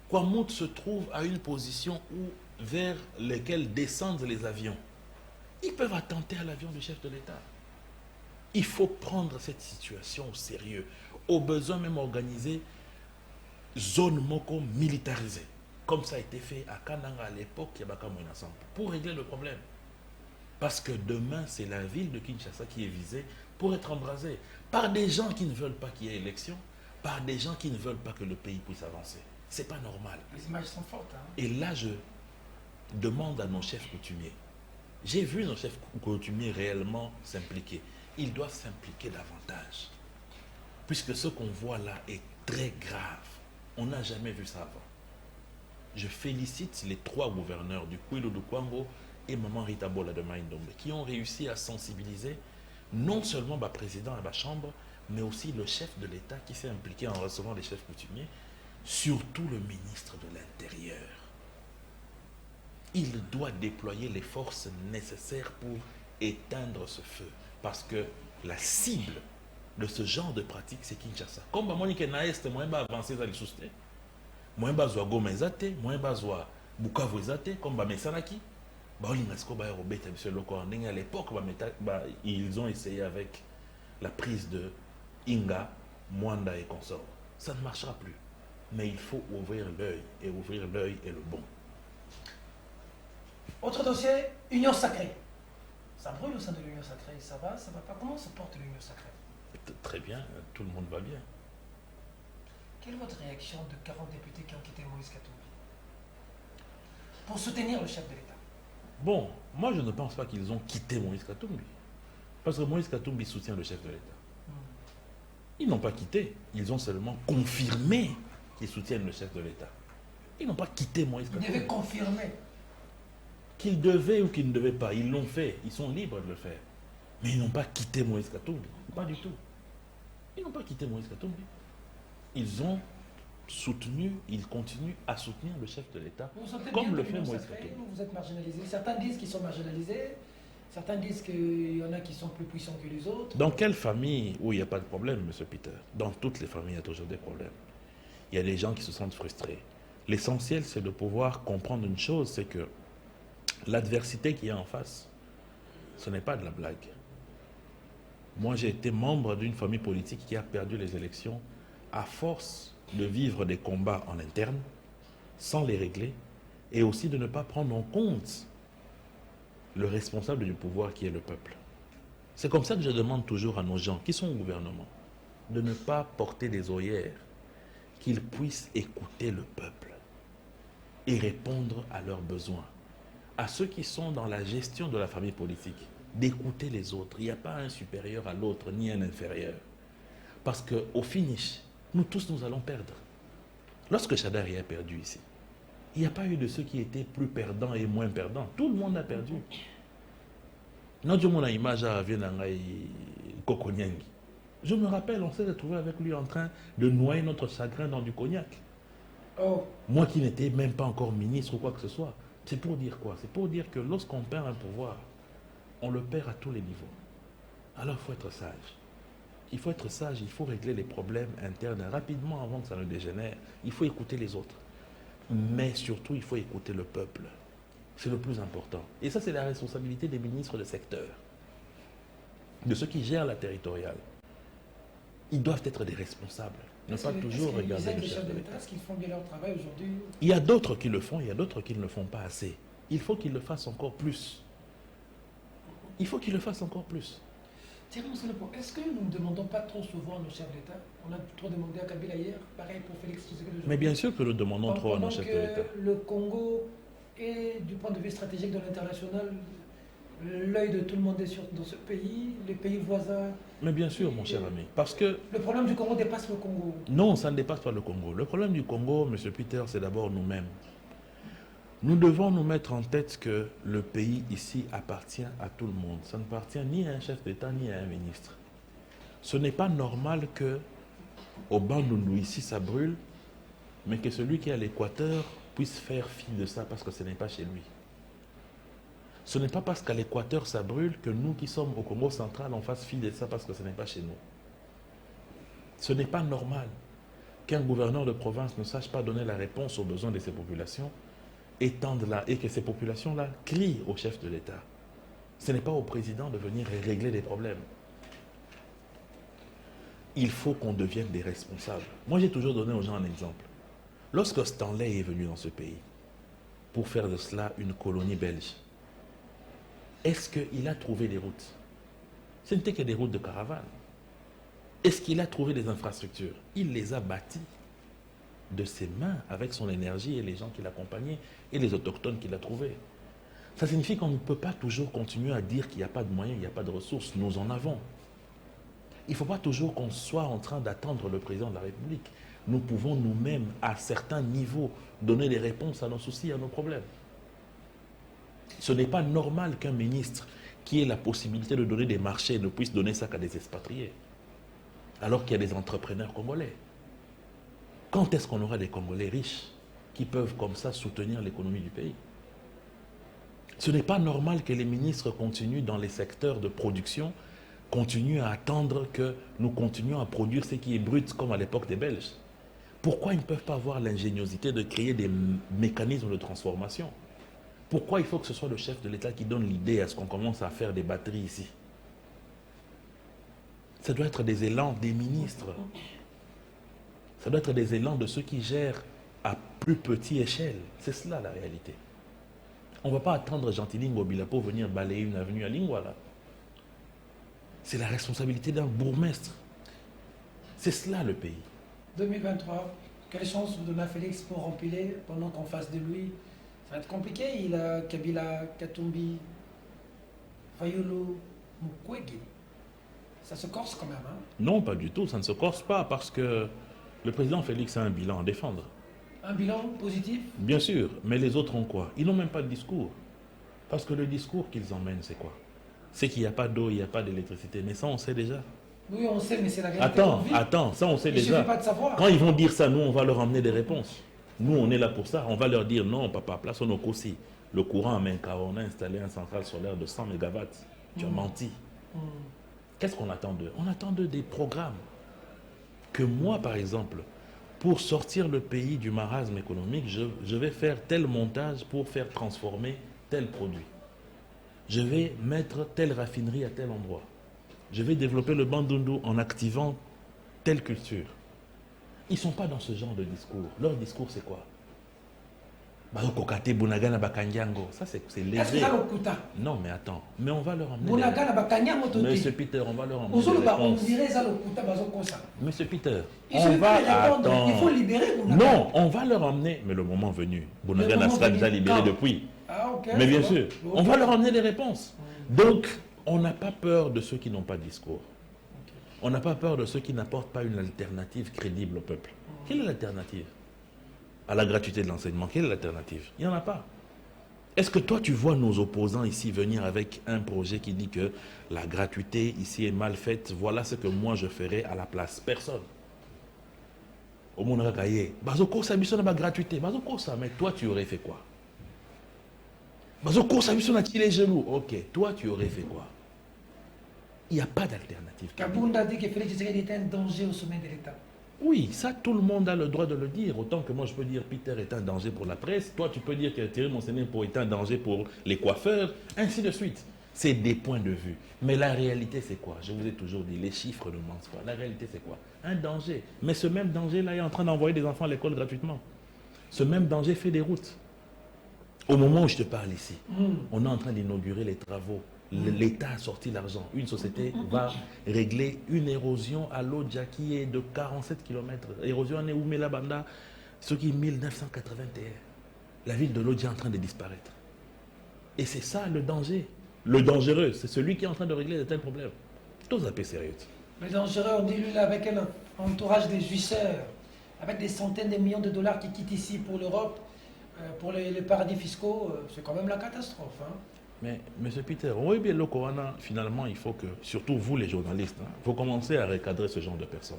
Kwamout se trouve à une position où, vers laquelle descendent les avions. Ils peuvent attenter à l'avion du chef de l'État. Il faut prendre cette situation au sérieux. Au besoin même organiser zone moko militarisée. Comme ça a été fait à Kananga à l'époque, pour régler le problème. Parce que demain, c'est la ville de Kinshasa qui est visée pour être embrasée par des gens qui ne veulent pas qu'il y ait élection, par des gens qui ne veulent pas que le pays puisse avancer. C'est pas normal. Les images sont fortes. Hein? Et là, je demande à nos chefs coutumiers. J'ai vu nos chefs coutumiers réellement s'impliquer. Ils doivent s'impliquer davantage. Puisque ce qu'on voit là est très grave. On n'a jamais vu ça avant. Je félicite les 3 gouverneurs du Kwilu du Kwango et Maman Rita Bola de Maïndombe qui ont réussi à sensibiliser non seulement le président et la chambre, mais aussi le chef de l'État qui s'est impliqué en recevant les chefs coutumiers, surtout le ministre de l'Intérieur. Il doit déployer les forces nécessaires pour éteindre ce feu. Parce que la cible de ce genre de pratique, c'est Kinshasa. Comme Monique Naest, moi, je vais avancer dans les sous-stés. Moi, je vais Goma Ezate, moi, je vais Bukavu Ezate, comme Mesanaki. À l'époque, ils ont essayé avec la prise de Inga, Mwanda et consorts. Ça ne marchera plus. Mais il faut ouvrir l'œil. Et ouvrir l'œil est le bon. Autre dossier, Union sacrée. Ça brûle au sein de l'Union sacrée. Ça va pas? Comment se porte l'Union sacrée? Très bien, tout le monde va bien. Quelle est votre réaction de 40 députés qui ont quitté Moïse Katumbi pour soutenir le chef de l'État? Bon, moi je ne pense pas qu'ils ont quitté Moïse Katumbi. Parce que Moïse Katumbi soutient le chef de l'État. Ils n'ont pas quitté, ils ont seulement confirmé qu'ils soutiennent le chef de l'État. Ils n'ont pas quitté Moïse Katumbi. Ils devaient confirmer. Qu'ils devaient ou qu'ils ne devaient pas, ils l'ont fait, ils sont libres de le faire. Mais ils n'ont pas quitté Moïse Katumbi, pas du tout. Ils n'ont pas quitté Moïse Katumbi. Ils ont soutenu, ils continuent à soutenir le chef de l'État, comme le fait Moïse Katumbi. Vous êtes marginalisés. Certains disent qu'ils sont marginalisés, certains disent qu'il y en a qui sont plus puissants que les autres. Dans quelle famille où il n'y a pas de problème, M. Peter? Dans toutes les familles, il y a toujours des problèmes. Il y a des gens qui se sentent frustrés. L'essentiel, c'est de pouvoir comprendre une chose, c'est que l'adversité qui est en face, ce n'est pas de la blague. Moi, j'ai été membre d'une famille politique qui a perdu les élections à force de vivre des combats en interne, sans les régler, et aussi de ne pas prendre en compte le responsable du pouvoir qui est le peuple. C'est comme ça que je demande toujours à nos gens qui sont au gouvernement de ne pas porter des œillères, qu'ils puissent écouter le peuple et répondre à leurs besoins. À ceux qui sont dans la gestion de la famille politique, d'écouter les autres. Il n'y a pas un supérieur à l'autre, ni un inférieur. Parce qu'au finish, nous tous, nous allons perdre. Lorsque Chadari a perdu ici, il n'y a pas eu de ceux qui étaient plus perdants et moins perdants. Tout le monde a perdu. Je me rappelle, on s'est retrouvé avec lui en train de noyer notre chagrin dans du cognac. Oh. Moi qui n'étais même pas encore ministre ou quoi que ce soit. C'est pour dire quoi? C'est pour dire que lorsqu'on perd un pouvoir, on le perd à tous les niveaux. Alors il faut être sage. il faut être sage, il faut régler les problèmes internes rapidement avant que ça ne dégénère. Il faut écouter les autres. Mais surtout, il faut écouter le peuple. C'est le plus important. Et ça, c'est la responsabilité des ministres de secteur, de ceux qui gèrent la territoriale. Ils doivent être des responsables, ne pas toujours regarder le chef de l'État. Est-ce qu'ils font bien leur travail aujourd'hui? Il y a d'autres qui le font, il y a d'autres qui ne le font pas assez. Il faut qu'ils le fassent encore plus. Il faut qu'ils le fassent encore plus. Est-ce que nous ne demandons pas trop souvent à nos chefs d'État? On a trop demandé à Kabila hier, pareil pour Félix Tshisekedi. Mais bien sûr que nous demandons trop à nos chefs de l'État. Le Congo est, du point de vue stratégique de l'international, l'œil de tout le monde est dans ce pays, les pays voisins. Mais bien sûr, mon cher ami, parce que... Le problème du Congo dépasse le Congo. Non, ça ne dépasse pas le Congo. Le problème du Congo, M. Peter, c'est d'abord nous-mêmes. Nous devons nous mettre en tête que le pays ici appartient à tout le monde. Ça ne appartient ni à un chef d'État ni à un ministre. Ce n'est pas normal que au Bandundu ici ça brûle, mais que celui qui est à l'Équateur puisse faire fi de ça parce que ce n'est pas chez lui. Ce n'est pas parce qu'à l'Équateur ça brûle que nous qui sommes au Congo central on fasse fi de ça parce que ce n'est pas chez nous. Ce n'est pas normal qu'un gouverneur de province ne sache pas donner la réponse aux besoins de ses populations étendre là et que ces populations-là crient au chef de l'État. Ce n'est pas au président de venir régler les problèmes. Il faut qu'on devienne des responsables. Moi, j'ai toujours donné aux gens un exemple. Lorsque Stanley est venu dans ce pays pour faire de cela une colonie belge, est-ce qu'il a trouvé des routes? Ce n'était que des routes de caravane. Est-ce qu'il a trouvé des infrastructures? Il les a bâties de ses mains, avec son énergie et les gens qui l'accompagnaient et les autochtones qu'il a trouvés. Ça signifie qu'on ne peut pas toujours continuer à dire qu'il n'y a pas de moyens, il n'y a pas de ressources. Nous en avons. Il ne faut pas toujours qu'on soit en train d'attendre le président de la République. Nous pouvons nous-mêmes, à certains niveaux, donner des réponses à nos soucis, à nos problèmes. Ce n'est pas normal qu'un ministre qui ait la possibilité de donner des marchés ne puisse donner ça qu'à des expatriés, alors qu'il y a des entrepreneurs congolais. Quand est-ce qu'on aura des Congolais riches qui peuvent comme ça soutenir l'économie du pays? Ce n'est pas normal que les ministres continuent dans les secteurs de production, continuent à attendre que nous continuions à produire ce qui est brut comme à l'époque des Belges. Pourquoi ils ne peuvent pas avoir l'ingéniosité de créer des mécanismes de transformation? Pourquoi il faut que ce soit le chef de l'État qui donne l'idée à ce qu'on commence à faire des batteries ici? Ça doit être des élans des ministres. Ça doit être des élans de ceux qui gèrent à plus petite échelle. C'est cela la réalité. On ne va pas attendre Gentilini Ngobila pour venir balayer une avenue à Lingwala. C'est la responsabilité d'un bourgmestre. C'est cela le pays. 2023, quelle chance vous donnez à Félix pour rempiler pendant qu'en face de lui, ça va être compliqué. Il a Kabila, Katumbi, Fayulu, Mukwege. Ça se corse quand même, hein? Non, pas du tout. Ça ne se corse pas parce que le président Félix a un bilan à défendre. Un bilan positif? Bien sûr, mais les autres ont quoi? Ils n'ont même pas de discours. Parce que le discours qu'ils emmènent, c'est quoi? C'est qu'il n'y a pas d'eau, il n'y a pas d'électricité. Mais ça, on sait déjà. Oui, on sait, mais c'est la réalité. Attends, ça, on sait déjà. Il ne suffit pas de savoir. Quand ils vont dire ça, nous, on va leur emmener des réponses. Nous, on est là pour ça. On va leur dire, non, papa, place au Nokosi. Le courant à Menka, on a installé un central solaire de 100 MW. Tu as menti. Qu'est-ce qu'on attend d'eux? On attend d'eux des programmes. Que moi, par exemple, pour sortir le pays du marasme économique, je vais faire tel montage pour faire transformer tel produit. Je vais mettre telle raffinerie à tel endroit. Je vais développer le Bandundu en activant telle culture. Ils ne sont pas dans ce genre de discours. Leur discours, c'est quoi? Ça, c'est léger. Non, mais attends. Mais on va leur emmener. Monsieur Peter, on va leur emmener. Monsieur Peter, on va attendre. Il faut libérer. Non, on va leur emmener. Mais le moment venu, Bounagana sera déjà libéré depuis. Mais bien sûr, on va leur emmener des réponses. Donc, on n'a pas peur de ceux qui n'ont pas de discours. On n'a pas peur de ceux qui n'apportent pas une alternative crédible au peuple. Quelle est l'alternative à la gratuité de l'enseignement? Quelle est l'alternative? Il n'y en a pas. Est-ce que toi, tu vois nos opposants ici venir avec un projet qui dit que la gratuité ici est mal faite, voilà ce que moi je ferai à la place? Personne. Au monde ragaillé, bazoko ça mission na gratuité, bazoko ça, mais toi tu aurais fait quoi? Bazoko ça mission na les genoux, ok, toi tu aurais fait quoi? Il n'y a pas d'alternative. Kabound a dit que Félix Tshisekedi était un danger au sommet de l'État. Oui, ça, tout le monde a le droit de le dire. Autant que moi, je peux dire Peter est un danger pour la presse. Toi, tu peux dire que Thierry Monsenepou est un danger pour les coiffeurs, ainsi de suite. C'est des points de vue. Mais la réalité, c'est quoi? Je vous ai toujours dit, les chiffres ne mentent pas. La réalité, c'est quoi? Un danger. Mais ce même danger-là est en train d'envoyer des enfants à l'école gratuitement. Ce même danger fait des routes. Au moment où je te parle ici, on est en train d'inaugurer les travaux. L'État a sorti l'argent. Une société va régler une érosion à l'Odja qui est de 47 km. Érosion en Oumela Banda, ce qui est 1981. La ville de l'Odja est en train de disparaître. Et c'est ça le danger. Le dangereux, c'est celui qui est en train de régler de tels problèmes. Tous un peu sérieux. Le dangereux, on dit lui là, avec un entourage de jouisseurs, avec des centaines de millions de dollars qui quittent ici pour l'Europe, pour les paradis fiscaux, c'est quand même la catastrophe. Hein. Mais, M. Peter, oui, bien, le Corona, finalement, il faut que, surtout vous les journalistes, il faut commencer à recadrer ce genre de personnes.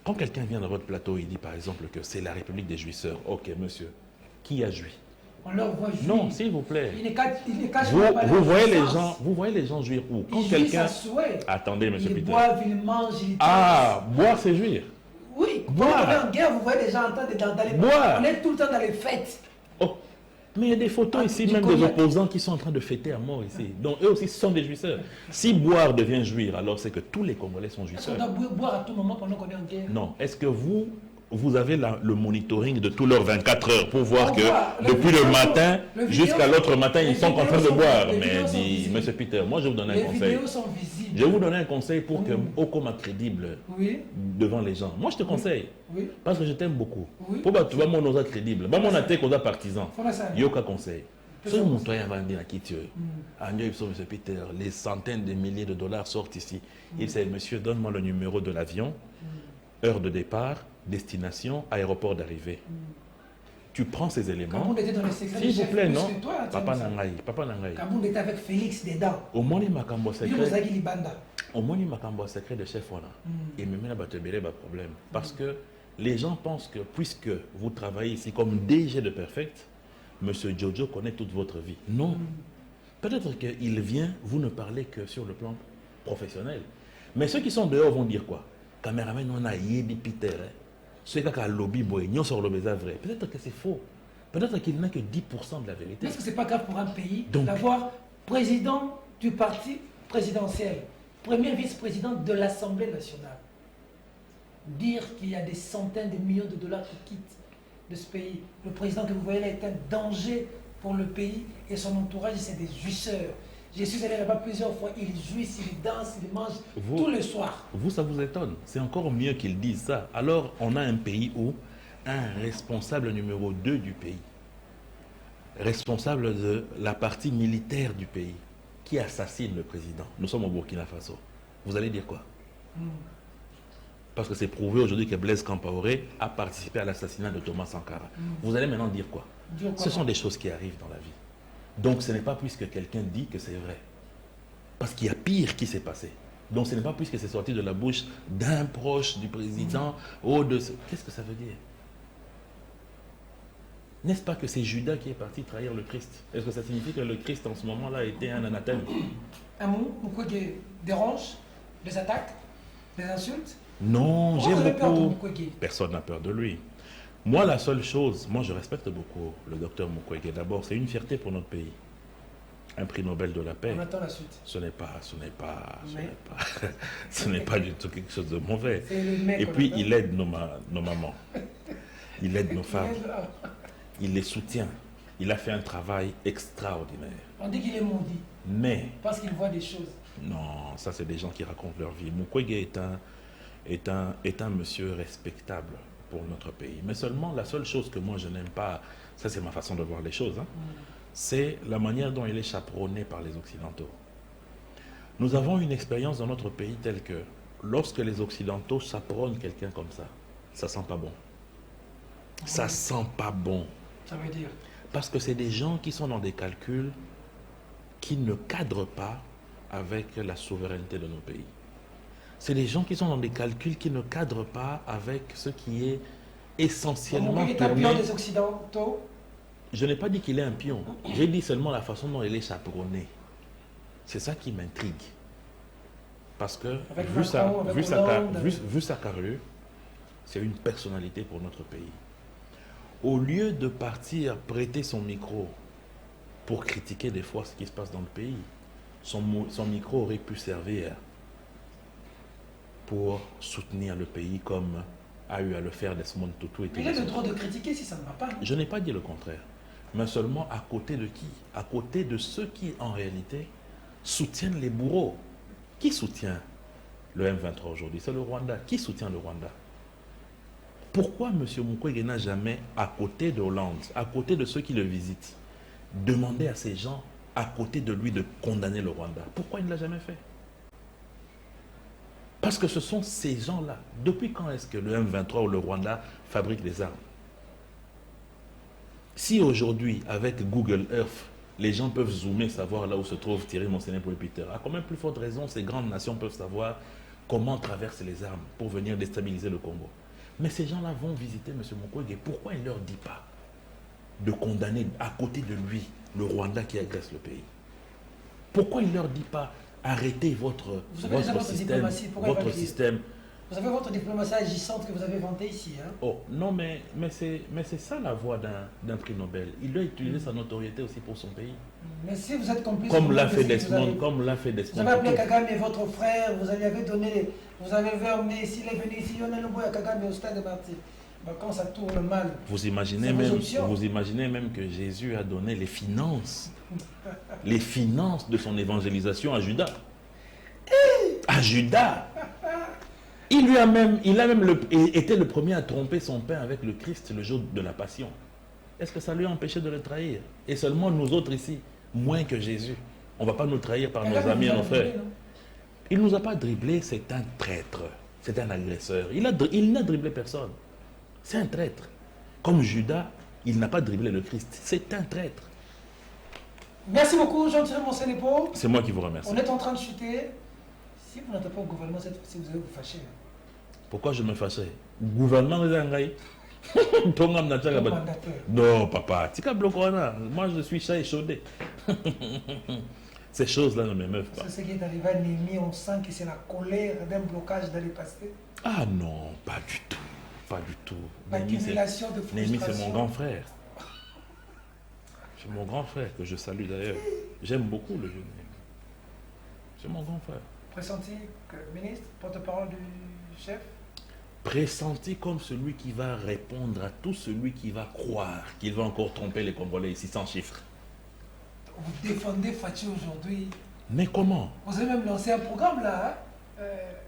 Quand quelqu'un vient dans votre plateau, il dit par exemple que c'est la République des jouisseurs. Ok, monsieur, qui a joui? On leur voit jouir. Non, s'il vous plaît. Il ne cache Vous voyez les jouissance. gens, vous voyez les gens jouir où? Quand Ils quelqu'un. jouissent à souhait. Attendez, M. Peter. Ils boivent, ils mangent, ils Ah, boire, c'est jouir. Oui, quand Boire. on est en guerre, vous voyez des gens en train d'aller. Boire. On est tout le temps dans les fêtes. Oh. Mais il y a des photos ici, du même des cognac. opposants qui sont en train de fêter à mort ici. Donc eux aussi sont des jouisseurs. Si boire devient jouir, alors c'est que tous les Congolais sont Est-ce qu'on jouisseurs. doit boire à tout moment pendant qu'on est en guerre? Non. Est-ce que vous avez le monitoring de tous leurs 24 heures pour voir On que voit. depuis le matin le vidéo- jusqu'à l'autre matin, les ils sont en train de vidéos sont- boire? les Mais vidéos sont dit, visibles. M. Peter, moi je vous donne un Les conseil. vidéos sont visibles. Je vais vous donner un conseil pour que au coma crédible Oui, devant les gens. Moi je te conseille, oui. parce que je t'aime beaucoup. Oui. Pour que tu vas mon osa crédible. Bah mon attaque aux partisans. Faut la savoir. Yoka conseil. Que Ce ça montoyen va dire à qui tu es. M. Peter, les centaines de milliers de dollars sortent ici. Il dit, monsieur, donne-moi le numéro de l'avion, heure de départ, destination, aéroport d'arrivée. Tu prends ces éléments. Kabound était dans les secrets S'il des vous chefs plaît, plus non? que toi, hein, Papa tiens, Nangaï, Papa Nangaï. Kabound était avec Félix dedans. Au moins, makambo Lui, secret. Mozagi Libanda. Au moins, makambo secret de chef wana. Et même là, tu as problème. Parce que les gens pensent que, puisque vous travaillez ici comme DG de Perfect, Monsieur Jojo connaît toute votre vie. Non. Peut-être qu'il vient, vous ne parlez que sur le plan professionnel. Mais ceux qui sont dehors vont dire quoi? Caméraman, on a yébi Peter. Ceux qui ont lobby boy, nous sur le baiser vrai. Peut-être que c'est faux. Peut-être qu'il n'a que 10% de la vérité. Mais est-ce que c'est pas grave pour un pays Donc- d'avoir président du parti présidentiel, premier vice-président de l'Assemblée nationale, dire qu'il y a des centaines de millions de dollars qui quittent de ce pays. Le président que vous voyez là est un danger pour le pays et son entourage, c'est des jouisseurs. Je suis allé là-bas plusieurs fois, ils jouissent, ils dansent, ils mangent Vous- tous les soirs. Vous, ça vous étonne. C'est encore mieux qu'ils disent ça. Alors, on a un pays où un responsable numéro 2 du pays, responsable de la partie militaire du pays, qui assassine le président. Nous sommes au Burkina Faso. Vous allez dire quoi? Parce que c'est prouvé aujourd'hui que Blaise Compaoré a participé à l'assassinat de Thomas Sankara. Vous allez maintenant dire quoi? Dire quoi? Ce sont des choses qui arrivent dans la vie. Donc ce n'est pas puisque quelqu'un dit que c'est vrai. Parce qu'il y a pire qui s'est passé. Donc ce n'est pas puisque c'est sorti de la bouche d'un proche du président ou de... Qu'est-ce que ça veut dire? N'est-ce pas que c'est Judas qui est parti trahir le Christ? Est-ce que ça signifie que le Christ en ce moment-là était un anathème? Un mot, Mukwege dérange, des attaques, des insultes. Non, Pourquoi j'aime vous avez peur de beaucoup. Mukwege? Personne n'a peur de lui. Moi, la seule chose, moi je respecte beaucoup le docteur Mukwege. D'abord, c'est une fierté pour notre pays. Un prix Nobel de la paix. On attend la suite. Ce n'est pas du tout quelque chose de mauvais. C'est le mec Et qu'on puis, attend. il aide nos mamans. Il aide nos femmes. Il les soutient. Il a fait un travail extraordinaire. On dit qu'il est maudit Mais, parce qu'il voit des choses. non, ça c'est des gens qui racontent leur vie. Mukwege est un monsieur respectable pour notre pays. Mais seulement, la seule chose que moi je n'aime pas, ça c'est ma façon de voir les choses, hein, c'est la manière dont il est chaperonné par les Occidentaux. Nous avons une expérience dans notre pays telle que lorsque les Occidentaux chaperonnent quelqu'un comme ça sent pas bon. Ça sent pas bon. Ça veut dire. Parce que c'est des gens qui sont dans des calculs qui ne cadrent pas avec la souveraineté de nos pays. C'est des gens qui sont dans des calculs qui ne cadrent pas avec ce qui est essentiellement Mukwege est un tourné. pion des Occidentaux. Je n'ai pas dit qu'il est un pion. J'ai dit seulement la façon dont il est chaperonné. C'est ça qui m'intrigue. Parce que, Avec vu sa, Macron, avec vu, sa, Hollande. vu sa carrure, c'est une personnalité pour notre pays. Au lieu de partir prêter son micro pour critiquer des fois ce qui se passe dans le pays, son micro aurait pu servir pour soutenir le pays comme a eu à le faire Desmond Tutu. Il a le droit de critiquer si ça ne va pas. Je n'ai pas dit le contraire, mais seulement à côté de qui? À côté de ceux qui, en réalité, soutiennent les bourreaux. Qui soutient le M23 aujourd'hui? C'est le Rwanda. Qui soutient le Rwanda? Pourquoi M. Mukwege n'a jamais, à côté de Hollande, à côté de ceux qui le visitent, demandé à ces gens, à côté de lui, de condamner le Rwanda? Pourquoi il ne l'a jamais fait? Parce que ce sont ces gens-là. Depuis quand est-ce que le M23 ou le Rwanda fabrique des armes? Si aujourd'hui, avec Google Earth, les gens peuvent zoomer, savoir là où se trouve Thierry Monsené pour Peter, à combien plus forte raison ces grandes nations peuvent savoir comment traverser les armes pour venir déstabiliser le Congo? Mais ces gens-là vont visiter M. Mukwege. Pourquoi il ne leur dit pas de condamner à côté de lui le Rwanda qui agresse le pays? Pourquoi il ne leur dit pas arrêtez votre diplomatie, pourquoi pas le dire? système? Vous avez votre diplomatie agissante que vous avez inventée ici. Hein? Oh, non, mais c'est ça la voie d'un prix Nobel. Il doit utiliser sa notoriété aussi pour son pays. Mais si vous êtes complice... Comme l'a fait Desmond. Comme l'a fait Desmond. Vous avez appelé Kagame votre frère, vous lui avez donné... Vous avez emmené, s'il est venu ici, on a le bois à Kagame au stade de Marty. Ben, quand ça tourne mal... Vous imaginez même que Jésus a donné les finances de son évangélisation à Judas. À Judas. Il a même été le premier à tromper son père avec le Christ le jour de la Passion. Est-ce que ça lui a empêché de le trahir? Et seulement nous autres ici, moins que Jésus. On ne va pas nous trahir par nos amis et nos frères. Il ne nous a pas dribblé, c'est un traître. C'est un agresseur. Il n'a dribblé personne. C'est un traître. Comme Judas, il n'a pas dribblé le Christ. C'est un traître. Merci beaucoup, Jean-Thierry Monsenepo. C'est moi qui vous remercie. On est en train de chuter. Si vous n'êtes pas au gouvernement cette fois-ci, vous allez vous fâcher. Pourquoi je me fâchais? Gouvernement des Angaï. Non, papa. Moi, je suis chat échaudé. Ces choses-là ne m'émeuvent pas. C'est ce qui est arrivé à Némi. On sent que c'est la colère d'un blocage dans les passés. Ah non, pas du tout. Pas du tout. L'accumulation de frustration. Némi, c'est mon grand frère. C'est mon grand frère que je salue d'ailleurs. J'aime beaucoup le jeune Némi. C'est mon grand frère. Pressenti que ministre, porte-parole du chef? Pressenti comme celui qui va répondre à tout celui qui va croire qu'il va encore tromper les Congolais ici sans chiffres. Vous défendez Fachi aujourd'hui. Mais comment? Vous avez même lancé un programme là,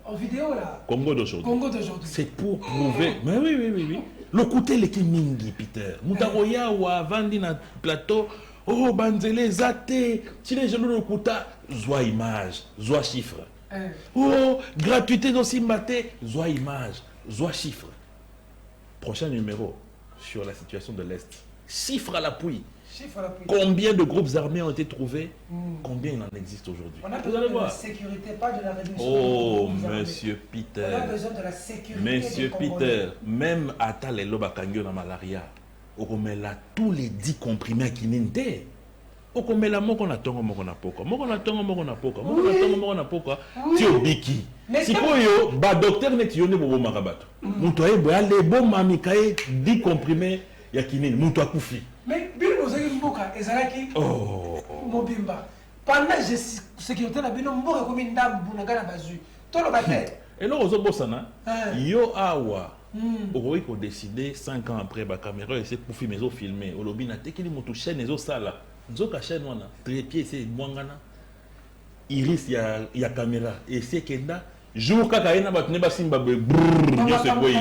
en vidéo là. Congo d'aujourd'hui. Congo d'aujourd'hui. C'est pour prouver. Mais oui. Le côté les Mingi, Peter. Moutaroya ou Vandi na plateau. Oh, Banzele, Zate. Si les gens le kuta, zoa image, zoa chiffre. Oh, gratuité d'aussi maté, zoa image, zoa chiffre. Prochain numéro sur la situation de l'Est. Chiffre à l'appui. Combien de groupes armés ont été trouvés? Combien il en existe aujourd'hui? On a besoin de la sécurité, pas de la réduction. Oh, monsieur Peter. On a besoin de la sécurité. Monsieur Peter, même à Talelo Bakangyo na malaria, on a tous les 10 comprimés qui n'étaient. On a moko na tongo moko na poka. Moko na tongo moko na poka. Moko na tongo moko na poka. Tio biki. Si koyo ba docteur ne tiyone bobo makabato. Muto aye boya le bon mami kaye 10 comprimés ya kinini muto akufi. Mais bien vous avez mboka ezalaki mobimba. Pendant que sécurité na bino mboka comme ndambu na gana bazu. Tolo bate. Et là ozo bosana yo awa. On peut décider 5 ans après la caméra et c'est pour filmer filmer au lobby na tekili mutu chaîne ezo sala. Nzoka chaîne wana trépied c'est mwangana. Iris ya caméra et c'est kenda jour kaka ina batune basimba brrr se boyi.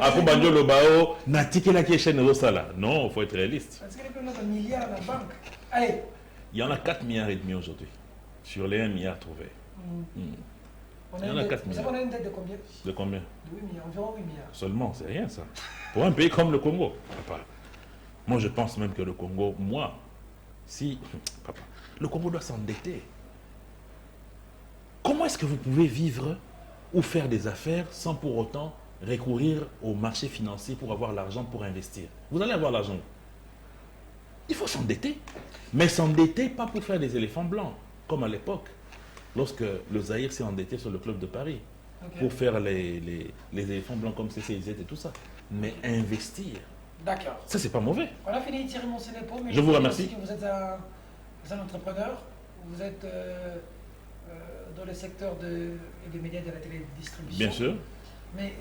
Après banjo lo bao na tikela ki chaîne ezo sala. Non, il faut être réaliste. Parce qu'il y a plein de milliards à la banque. Allez. Il y en a 4 milliards et demi aujourd'hui sur les 1 milliard trouvés. Il y en a 4 milliards. Vous avez une dette de combien? De combien? De 8 milliards, environ 8 milliards. Seulement, c'est rien ça. Pour un pays comme le Congo, papa. Moi, je pense même que le Congo, papa, le Congo doit s'endetter. Comment est-ce que vous pouvez vivre ou faire des affaires sans pour autant recourir au marché financier pour avoir l'argent pour investir? Vous allez avoir l'argent. Il faut s'endetter. Mais s'endetter, pas pour faire des éléphants blancs, comme à l'époque. lorsque le Zaïre s'est endetté sur le club de Paris pour faire les éléphants blancs comme CCIZ et tout ça. Mais investir, D'accord. ça c'est pas mauvais. On a fini Thierry Monsenepo, mais Je vous remercie. Vous êtes un entrepreneur, vous êtes dans le secteur des médias de la télédistribution. Bien sûr. Mais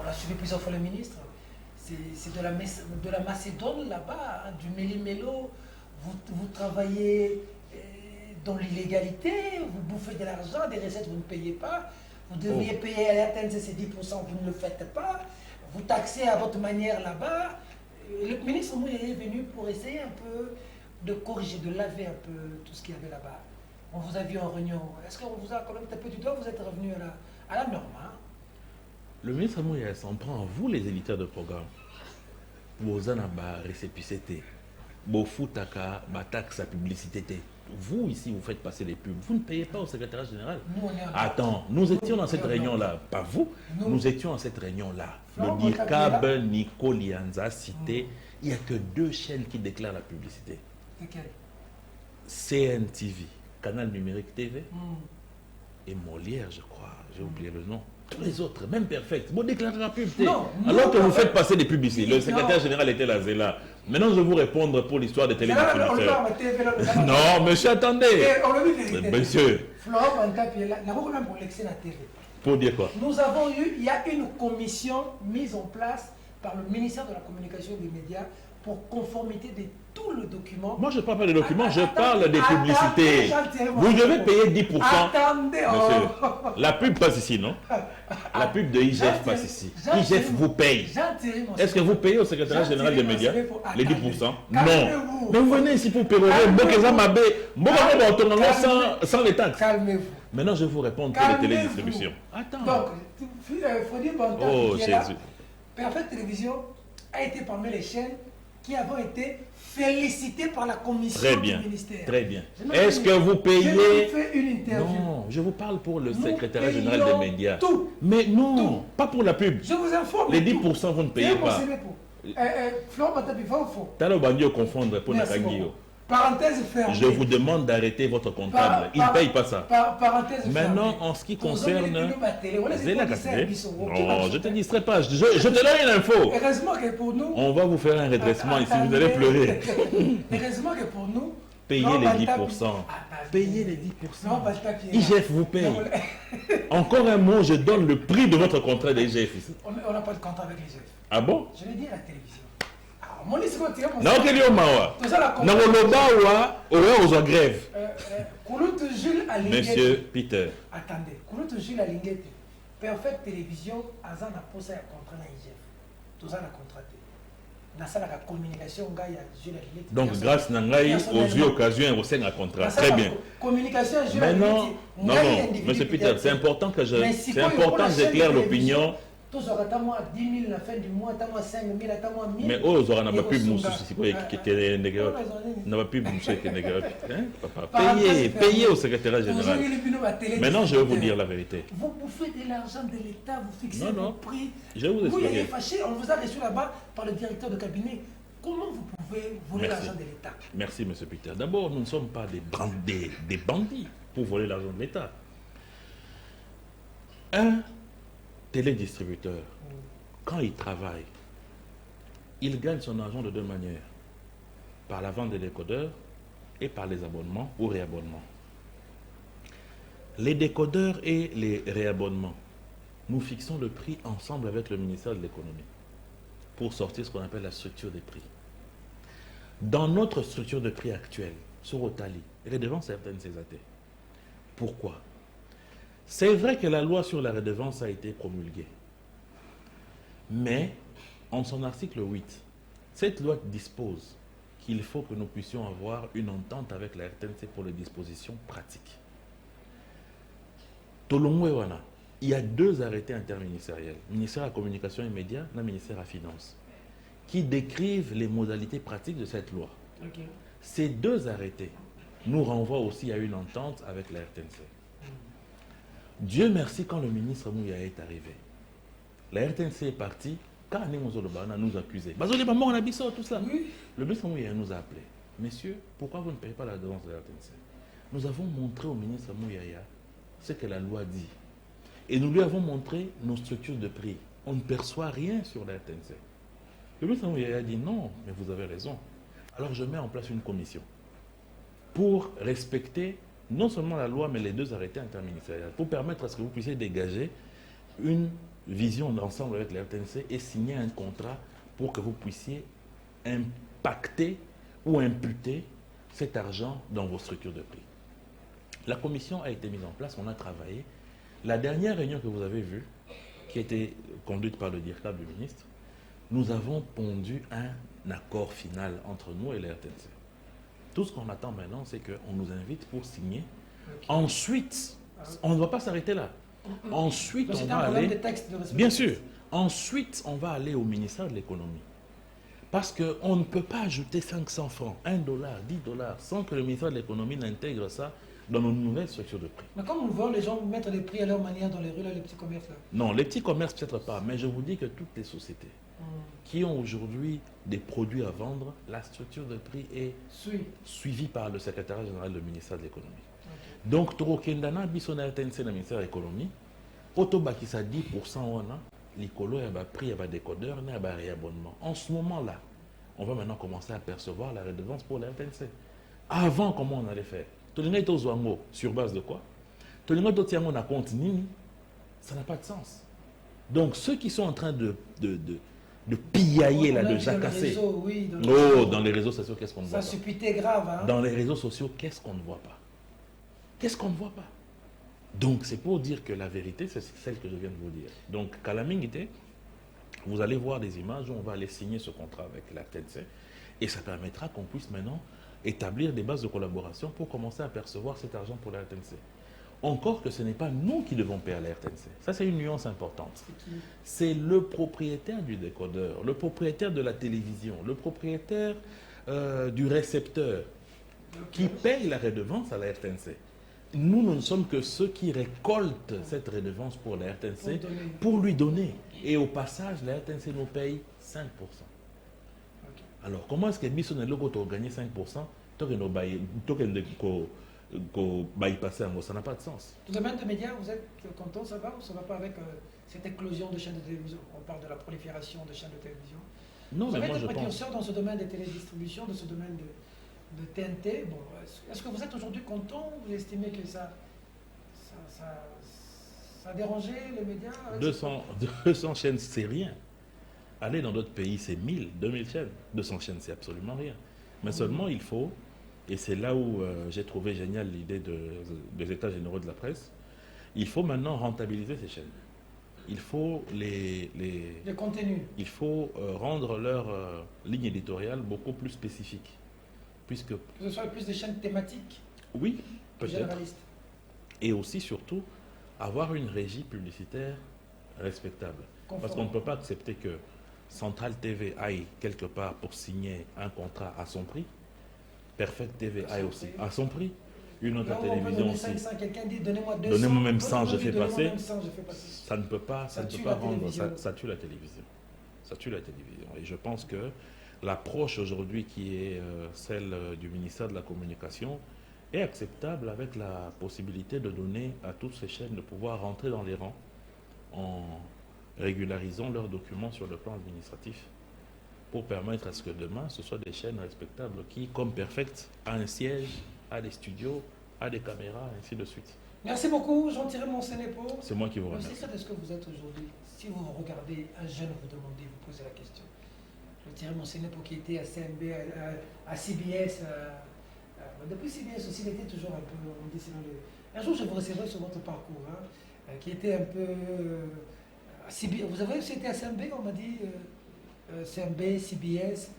on a suivi plusieurs fois le ministre. C'est de la Macédoine là-bas, hein, du méli-mélo. Vous travaillez dans l'illégalité, vous bouffez de l'argent, des recettes, vous ne payez pas. Vous devriez payer à la TNC ces 10%, vous ne le faites pas. Vous taxez à votre manière là-bas. Le ministre Mouya est venu pour essayer un peu de corriger, de laver un peu tout ce qu'il y avait là-bas. On vous a vu en réunion. Est-ce qu'on vous a quand même tapé du doigt? Vous êtes revenu à la norme, hein? Le ministre Mouya s'en prend à vous, les éditeurs de programme. Vous en avez récépissé. Vous foutaka, taxe à publicité. Vous, ici, vous faites passer les pubs. Vous ne payez pas au secrétaire général. Attends, nous étions dans cette réunion-là. Pas vous, nous étions dans cette réunion-là. Le DIRCAB, Nico Lianza cité, il n'y a que 2 chaînes qui déclarent la publicité. CNTV, Canal Numérique TV, et Molière, je crois. J'ai oublié le nom. Tous les autres, même Perfect, vous déclarez la pub. Alors que vous faites passer des pubs ici. Le secrétaire général était là, Zéla. Maintenant, je vais vous répondre pour l'histoire des télédistributeurs. Non, monsieur, attendez. Monsieur. Pour dire quoi? Nous avons il y a une commission mise en place par le ministère de la Communication et des Médias pour conformité de tout le document. Moi, je ne parle pas des documents, je parle des publicités. Vous devez payer 10%. Attendez, monsieur, la pub passe ici, non? La pub de IGF passe ici. IGF vous paye. Est-ce que vous payez au secrétaire général des médias les 10%? Non. Mais vous venez ici pour pérorer. Sans les taxes. Calmez-vous. Maintenant, je vais vous répondre pour les télédistributions. Attends. Donc, Frodi Banta, oh, Jésus. Perfect Télévision a été parmi les chaînes qui avons été félicitées par la commission du ministère. Très bien. Est-ce que vous payez... Je fais une interview. Non, je vous parle pour le secrétaire général des médias. Tout. Mais non, pas pour la pub. Je vous informe. Les 10%, vous ne payez pas. Florent Batabi, faux. T'as le confondre pour Nakangio. Parenthèse fermée. Je vous demande d'arrêter votre comptable. Il ne paye pas ça. Parenthèse maintenant, en ce qui concerne... Non, je ne te distrais pas. Je te donne une info. Heureusement que pour nous... On va vous faire un redressement ici. Vous allez pleurer. Heureusement que pour nous... Payez les 10%. Payez les 10%. IGF vous paye. Encore un mot, je donne le prix de votre contrat d'IGF ici. On n'a pas de contrat avec l'IGF. Ah bon? Je l'ai dit à la télévision. Grève. Monsieur Peter. Attendez, Kouloutou Jules Alingete, Perfect Télévision, Azan a posé un contrat à IGF. Tout ça a contraté. Dans la communication, donc, grâce à Nangaï, aux yeux occasions, on signe un contrat. Très bien. Communication, maintenant, non, monsieur Peter, c'est important que j'éclaire l'opinion. Tous auront à moi 10 000 à la fin du mois, à moi 5 000, à moi 1 000. Mais eux, ils n'ont pas pu me qui n'a pas pu me payer au secrétaire général. Maintenant, je vais vous dire la vérité. Vous bouffez de l'argent de l'État, vous fixez le prix. Je vais vous expliquer. Vous êtes fâché, on vous a reçu là-bas par le directeur de cabinet. Comment vous pouvez voler l'argent de l'État? Merci, monsieur Peter. D'abord, nous ne sommes pas des bandits pour voler l'argent de l'État. Un télédistributeur, quand il travaille, il gagne son argent de 2 manières. Par la vente des décodeurs et par les abonnements ou réabonnements. Les décodeurs et les réabonnements, nous fixons le prix ensemble avec le ministère de l'économie pour sortir ce qu'on appelle la structure des prix. Dans notre structure de prix actuelle, sur Otali, redevance certaines CESAT. Pourquoi? C'est vrai que la loi sur la redevance a été promulguée. Mais, en son article 8, cette loi dispose qu'il faut que nous puissions avoir une entente avec la RTNC pour les dispositions pratiques. Tolongwewana, il y a 2 arrêtés interministériels, ministère de la Communication et Médias et ministère de la Finance, qui décrivent les modalités pratiques de cette loi. Okay. Ces 2 arrêtés nous renvoient aussi à une entente avec la RTNC. Dieu merci quand le ministre Mouya est arrivé. La RTNC est partie, quand on nous accusé. On a tout ça. Oui. Le ministre Mouya nous a appelé. Messieurs, pourquoi vous ne payez pas la redevance de la RTNC? nous avons montré au ministre Mouyaya ce que la loi dit. Et nous lui avons montré nos structures de prix. On ne perçoit rien sur la RTNC. Le ministre Mouyaya a dit non, mais vous avez raison. Alors je mets en place une commission pour respecter non seulement la loi, mais les 2 arrêtés interministériels, pour permettre à ce que vous puissiez dégager une vision d'ensemble avec la RTNC et signer un contrat pour que vous puissiez impacter ou imputer cet argent dans vos structures de prix. La commission a été mise en place, on a travaillé. La dernière réunion que vous avez vue, qui a été conduite par le directeur du ministre, nous avons pondu un accord final entre nous et la RTNC. Tout ce qu'on attend maintenant, c'est qu'on nous invite pour signer. Okay. Ensuite, on ne va pas s'arrêter là. Ensuite, on va aller... Bien sûr. Ensuite, on va aller au ministère de l'économie. Parce qu'on ne peut pas ajouter 500 francs, 1 dollar, 10 dollars, sans que le ministère de l'économie n'intègre ça dans nos nouvelles structures de prix. Mais comme on voit les gens mettre les prix à leur manière dans les rues, là, les petits commerces là. Non, les petits commerces peut-être pas, mais je vous dis que toutes les sociétés qui ont aujourd'hui des produits à vendre, la structure de prix est suivie par le secrétaire général du ministère de l'économie. Okay. Donc, Torokendana, Bissona RTNC, le ministère de l'économie, Otobakisa 10% on a, l'icolo, il y a prix, il y a des décodeurs, il y a des réabonnements. En ce moment-là, on va maintenant commencer à percevoir la redevance pour la RTNC. Avant, comment on allait faire? Tolinga Tozuango, sur base de quoi? Tolinga Totiango n'a compte Nini, ça n'a pas de sens. Donc, ceux qui sont en train de pillailler, là, de jacasser. Oui, dans les réseaux sociaux, qu'est-ce qu'on ne voit pas? Ça supputait grave. Hein? Dans les réseaux sociaux, qu'est-ce qu'on ne voit pas? Qu'est-ce qu'on ne voit pas? Donc, c'est pour dire que la vérité, c'est celle que je viens de vous dire. Donc, Kalamingité, vous allez voir des images où on va aller signer ce contrat avec la RTNC et ça permettra qu'on puisse maintenant établir des bases de collaboration pour commencer à percevoir cet argent pour la RTNC. Encore que ce n'est pas nous qui devons payer à la RTNC. Ça, c'est une nuance importante. C'est le propriétaire du décodeur, le propriétaire de la télévision, le propriétaire du récepteur qui paye la redevance à la RTNC. Nous ne sommes que ceux qui récoltent cette redevance pour la RTNC pour lui donner. Et au passage, la RTNC nous paye 5%. Alors, comment est-ce que Mission et Logo ont gagné 5% ça n'a pas de sens. Tout le domaine des médias, vous êtes content, ça va ou ça ne va pas avec cette éclosion de chaînes de télévision? On parle de la prolifération de chaînes de télévision. Non, vous mais avez moi été je précurseur dans ce domaine des télédistributions, dans ce domaine de TNT. Bon, est-ce que vous êtes aujourd'hui content? Vous estimez que ça a dérangé les médias? 200 chaînes, c'est rien. Aller dans d'autres pays, c'est 1000, 2000 chaînes. 200 chaînes, c'est absolument rien. Mais seulement, il faut, et c'est là où j'ai trouvé génial l'idée des États généraux de la presse, il faut maintenant rentabiliser ces chaînes. Il faut les contenus. Il faut rendre leur ligne éditoriale beaucoup plus spécifique. Puisque, que ce soit plus des chaînes thématiques? Oui, peut-être. Et aussi, surtout, avoir une régie publicitaire respectable. Parce qu'on ne peut pas accepter que Central TV aille quelque part pour signer un contrat à son prix. Perfect TV aille aussi à son prix. Une autre télévision aussi. Quelqu'un dit donnez-moi 200. Donnez-moi même 100, je fais passer. Ça ne peut pas, ça tue la télévision. Ça tue la télévision. Et je pense que l'approche aujourd'hui qui est celle du ministère de la Communication est acceptable avec la possibilité de donner à toutes ces chaînes de pouvoir rentrer dans les rangs en régularisant leurs documents sur le plan administratif pour permettre à ce que demain, ce soit des chaînes respectables qui, comme Perfect, a un siège, a des studios, a des caméras, ainsi de suite. Merci beaucoup, Jean-Thierry Monsenepo. C'est moi qui vous remercie. C'est ce que vous êtes aujourd'hui. Si vous regardez un jeune, vous demandez, vous posez la question. Jean-Thierry Monsenepo qui était à CNB, à CBS, depuis CBS aussi, il était toujours un peu, on dit, un jour je vous recevrai sur votre parcours, qui était un peu... vous avez aussi été à CNB, on m'a dit, CNB, CBS,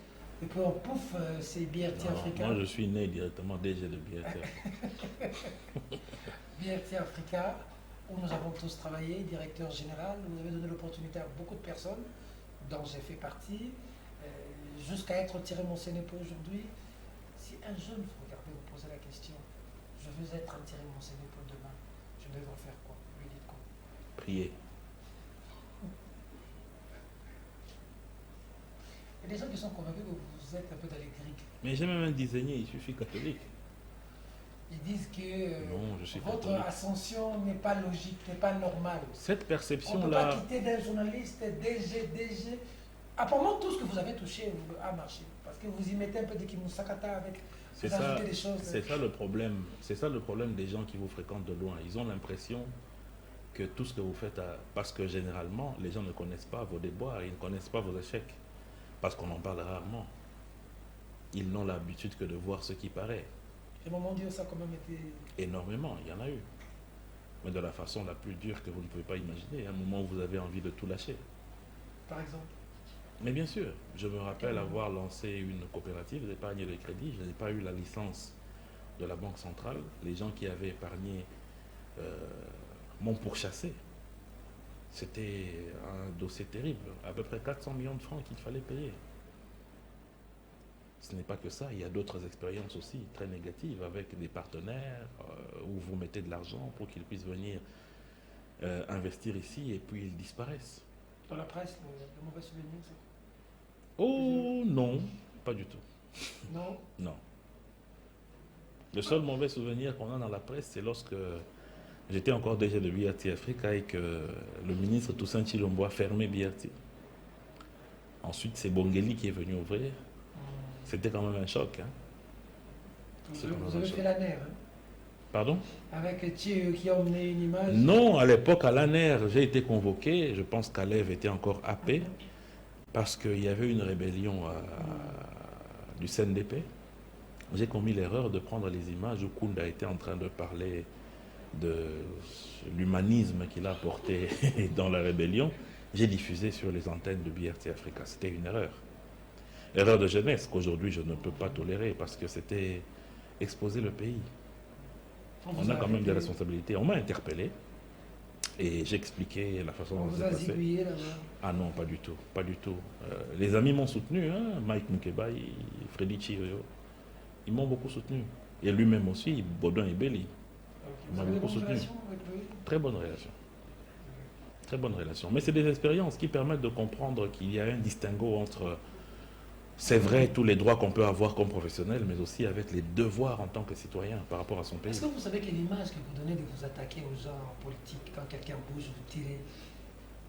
et puis pouf, c'est BRT Africa. Moi je suis né directement DG de BRT. BRT Africa, où nous avons tous travaillé, directeur général, vous avez donné l'opportunité à beaucoup de personnes, dont j'ai fait partie, jusqu'à être Thierry Monsenepo aujourd'hui. Si un jeune, vous regardez, vous posez la question, je veux être un Thierry Monsenepo demain, je devrais faire quoi? Lui dites quoi? Prier. Il y a des gens qui sont convaincus que vous êtes un peu dans les Grecs. Mais j'ai même un désigné, il suffit catholique. Ils disent que Non, je suis votre catholique. ascension n'est pas logique, n'est pas normale. Cette On ne peut perception-là, pas quitter d'un journaliste, DG. Apparemment, tout ce que vous avez touché a marché. Parce que vous y mettez un peu de Kimusakata avec, c'est vous ça, ajoutez des choses. c'est ça le problème. C'est ça le problème des gens qui vous fréquentent de loin. Ils ont l'impression que tout ce que vous faites, parce que généralement, les gens ne connaissent pas vos déboires, ils ne connaissent pas vos échecs, parce qu'on en parle rarement. Ils n'ont l'habitude que de voir ce qui paraît. Et mon Dieu, ça a quand même été... Énormément, il y en a eu. Mais de la façon la plus dure que vous ne pouvez pas imaginer, à un moment où vous avez envie de tout lâcher. Par exemple. Mais bien sûr, je me rappelle avoir lancé une coopérative d'épargne et de crédit. Je n'ai pas eu la licence de la Banque centrale. Les gens qui avaient épargné m'ont pourchassé. C'était un dossier terrible. À peu près 400 millions de francs qu'il fallait payer. Ce n'est pas que ça. Il y a d'autres expériences aussi très négatives avec des partenaires où vous mettez de l'argent pour qu'ils puissent venir investir ici et puis ils disparaissent. Dans la presse, le mauvais souvenir, c'est quoi? Oh non, pas du tout. Non. Non. Le seul mauvais souvenir qu'on a dans la presse, c'est lorsque j'étais encore DG de BRT Africa et que le ministre Toussaint Chilombo a fermé BRT. Ensuite, c'est Bongeli qui est venu ouvrir. C'était quand même un choc. Hein. Vous avez fait la nerf, hein? Pardon? Avec Thieu qui a emmené une image. Non, à l'époque, à l'ANER, j'ai été convoqué. Je pense qu'Alev était encore happé parce qu'il y avait une rébellion du CNDP. J'ai commis l'erreur de prendre les images où Kounda était en train de parler de l'humanisme qu'il a apporté dans la rébellion. J'ai diffusé sur les antennes de BRT Africa. C'était une erreur. Erreur de jeunesse qu'aujourd'hui je ne peux pas tolérer parce que c'était exposer le pays. On a quand même des responsabilités. On m'a interpellé et j'ai expliqué la façon dont ça s'est passé. Ah non, pas du tout, pas du tout. Les amis m'ont soutenu, hein, Mike Mukeba, Freddy Chiyoyo, ils m'ont beaucoup soutenu. Et lui-même aussi, Baudouin et Belli, ils m'ont beaucoup soutenu. Très bonne relation. Très bonne relation. Mais c'est des expériences qui permettent de comprendre qu'il y a un distinguo entre, c'est vrai, tous les droits qu'on peut avoir comme professionnel, mais aussi avec les devoirs en tant que citoyen par rapport à son pays. Est-ce que vous savez que l'image que vous donnez de vous attaquer aux gens en politique, quand quelqu'un bouge, vous tirez,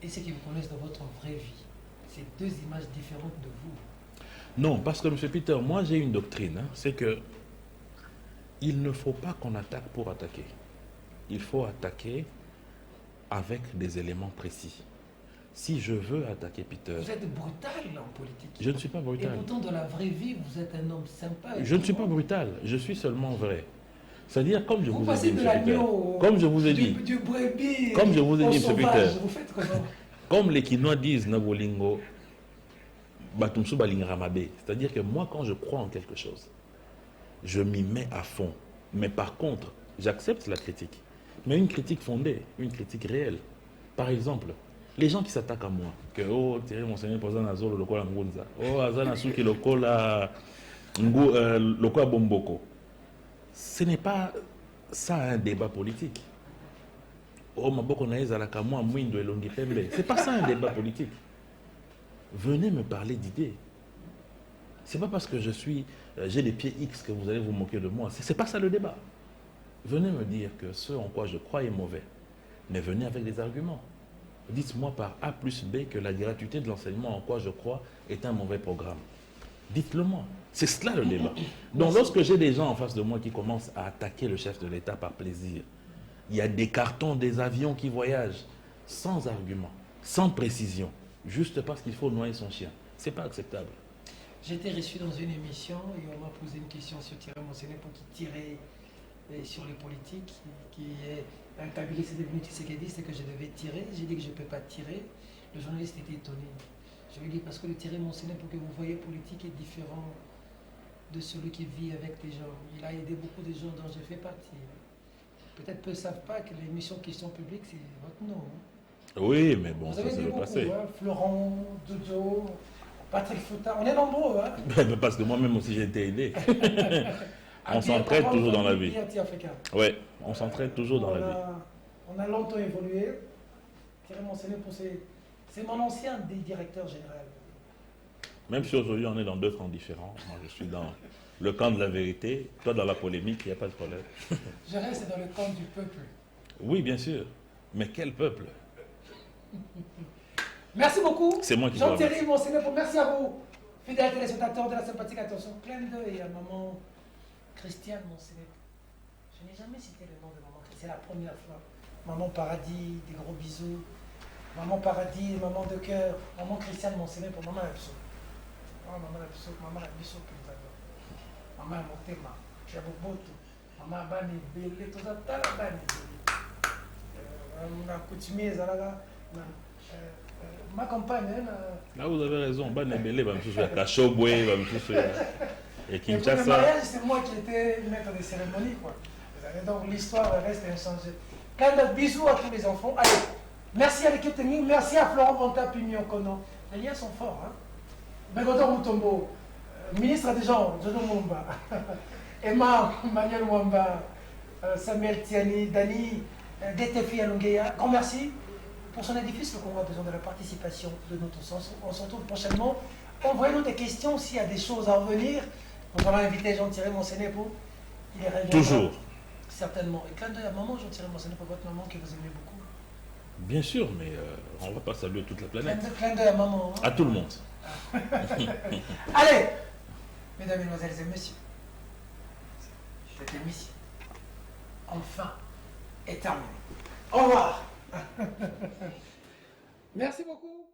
et ceux qui vous connaissent dans votre vraie vie, c'est deux images différentes de vous? Non, parce que M. Peter, moi j'ai une doctrine, hein, c'est que il ne faut pas qu'on attaque pour attaquer. Il faut attaquer avec des éléments précis. Si je veux attaquer Peter... Vous êtes brutal en politique. Je ne suis pas brutal. Et pourtant, dans la vraie vie, vous êtes un homme sympa. Je ne suis pas brutal, je suis seulement vrai. C'est-à-dire, comme je vous ai dit, M. Peter, comme je vous ai dit, du brebis, comme je vous ai dit, M. Peter, vous faites comment? Comme les Quinois disent, Nabolingo, Batumsu Balingramade. C'est-à-dire que moi, quand je crois en quelque chose, je m'y mets à fond. Mais par contre, j'accepte la critique. Mais une critique fondée, une critique réelle. Par exemple, les gens qui s'attaquent à moi, que oh, Thierry Monseigneur Pozan Azolo Lokola Ngunza, oh, Azana Suki Lokola Lokola Bomboko. Ce n'est pas ça un débat politique. Oh, Maboko Naïza Lakamwa Mwindo et Longi Pembe. C'est pas ça un débat politique. Venez me parler d'idées. C'est pas parce que j'ai des pieds X que vous allez vous moquer de moi. C'est pas ça le débat. Venez me dire que ce en quoi je crois est mauvais. Mais venez avec des arguments. Dites-moi par A plus B que la gratuité de l'enseignement en quoi je crois est un mauvais programme. Dites-le moi. C'est cela le débat. Donc lorsque j'ai des gens en face de moi qui commencent à attaquer le chef de l'État par plaisir, il y a des cartons, des avions qui voyagent sans argument, sans précision, juste parce qu'il faut noyer son chien. C'est pas acceptable. J'ai été reçu dans une émission et on m'a posé une question sur Thierry Monseigneur pour qu'il tirait sur les politiques, qui est un cabinet, c'est devenu Tshisekedi, c'est que je devais tirer. J'ai dit que je ne peux pas tirer. Le journaliste était étonné. Je lui ai dit parce que le Thierry Monseigneur, pour que vous voyez, politique est différent de celui qui vit avec les gens. Il a aidé beaucoup de gens dont je fais partie. Peut-être qu'ils ne savent pas que l'émission Question publique, c'est votre nom. Hein. Oui, mais bon, vous ça avez c'est dit le beaucoup, passé. Hein, Florent, Dodo, Patrick Fouta, on est nombreux. Hein. Parce que moi-même aussi j'ai été aidé. On s'entraide toujours dans la vie. Oui, on s'entraide toujours dans la vie. On a longtemps évolué. Thierry Monseigneur, c'est mon ancien directeur général. Même si aujourd'hui on est dans deux fronts différents, moi je suis le camp de la vérité. Toi, dans la polémique, il n'y a pas de problème. Je reste dans le camp du peuple. Oui, bien sûr. Mais quel peuple? Merci beaucoup. C'est moi qui vous Jean-Thierry remercie. Monsénépo, merci à vous. Fidèles téléspectateurs de la sympathique attention, plein d'œil à maman Christiane Monsénépo. Je n'ai jamais cité le nom de maman Christiane, c'est la première fois. Maman Paradis, des gros bisous. Maman Paradis, maman de cœur. Maman Christiane Monsénépo, maman Epso. Maman Epso, maman Epso que nous adorons. Maman Motema, Chaboboto. Maman Bani Bele, tout ça, Bani Bele. On a coutumier, Zalaga. Ma compagne, Là, vous avez raison. Bah, Nebele, bah, monsieur, à Kachobwe, bah, monsieur, et et pour le Kinshasa. mariage, c'est moi qui étais maître de cérémonie, quoi. Donc l'histoire reste inchangée. Plein de bisous à tous les enfants. Allez, merci à l'équipe technique, merci à Florent Bonta Pignon Kono. Les liens sont forts, hein. Begoto Mutombo, ministre des gens, Jono Mumba, Emma Manuel Mwamba, Samuel Tiani, Dani, DTFI Alungeya. Grand merci. Pour son édifice, le Congo a besoin de la participation de notre sens. On se retrouve prochainement. Envoyez-nous des questions s'il y a des choses à revenir. Nous allons inviter Jean-Thierry Monsénépo. Il est reviendra. Toujours. Certainement. Et clin d'œil à maman Jean-Thierry Monsénépo, votre maman qui vous aimait beaucoup. Bien sûr, mais on ne va pas saluer toute la planète. Clin d'œil à maman. Hein. À tout le monde. Allez, mesdames, mesdemoiselles et messieurs, cette émission, enfin, est terminée. Au revoir. Merci beaucoup.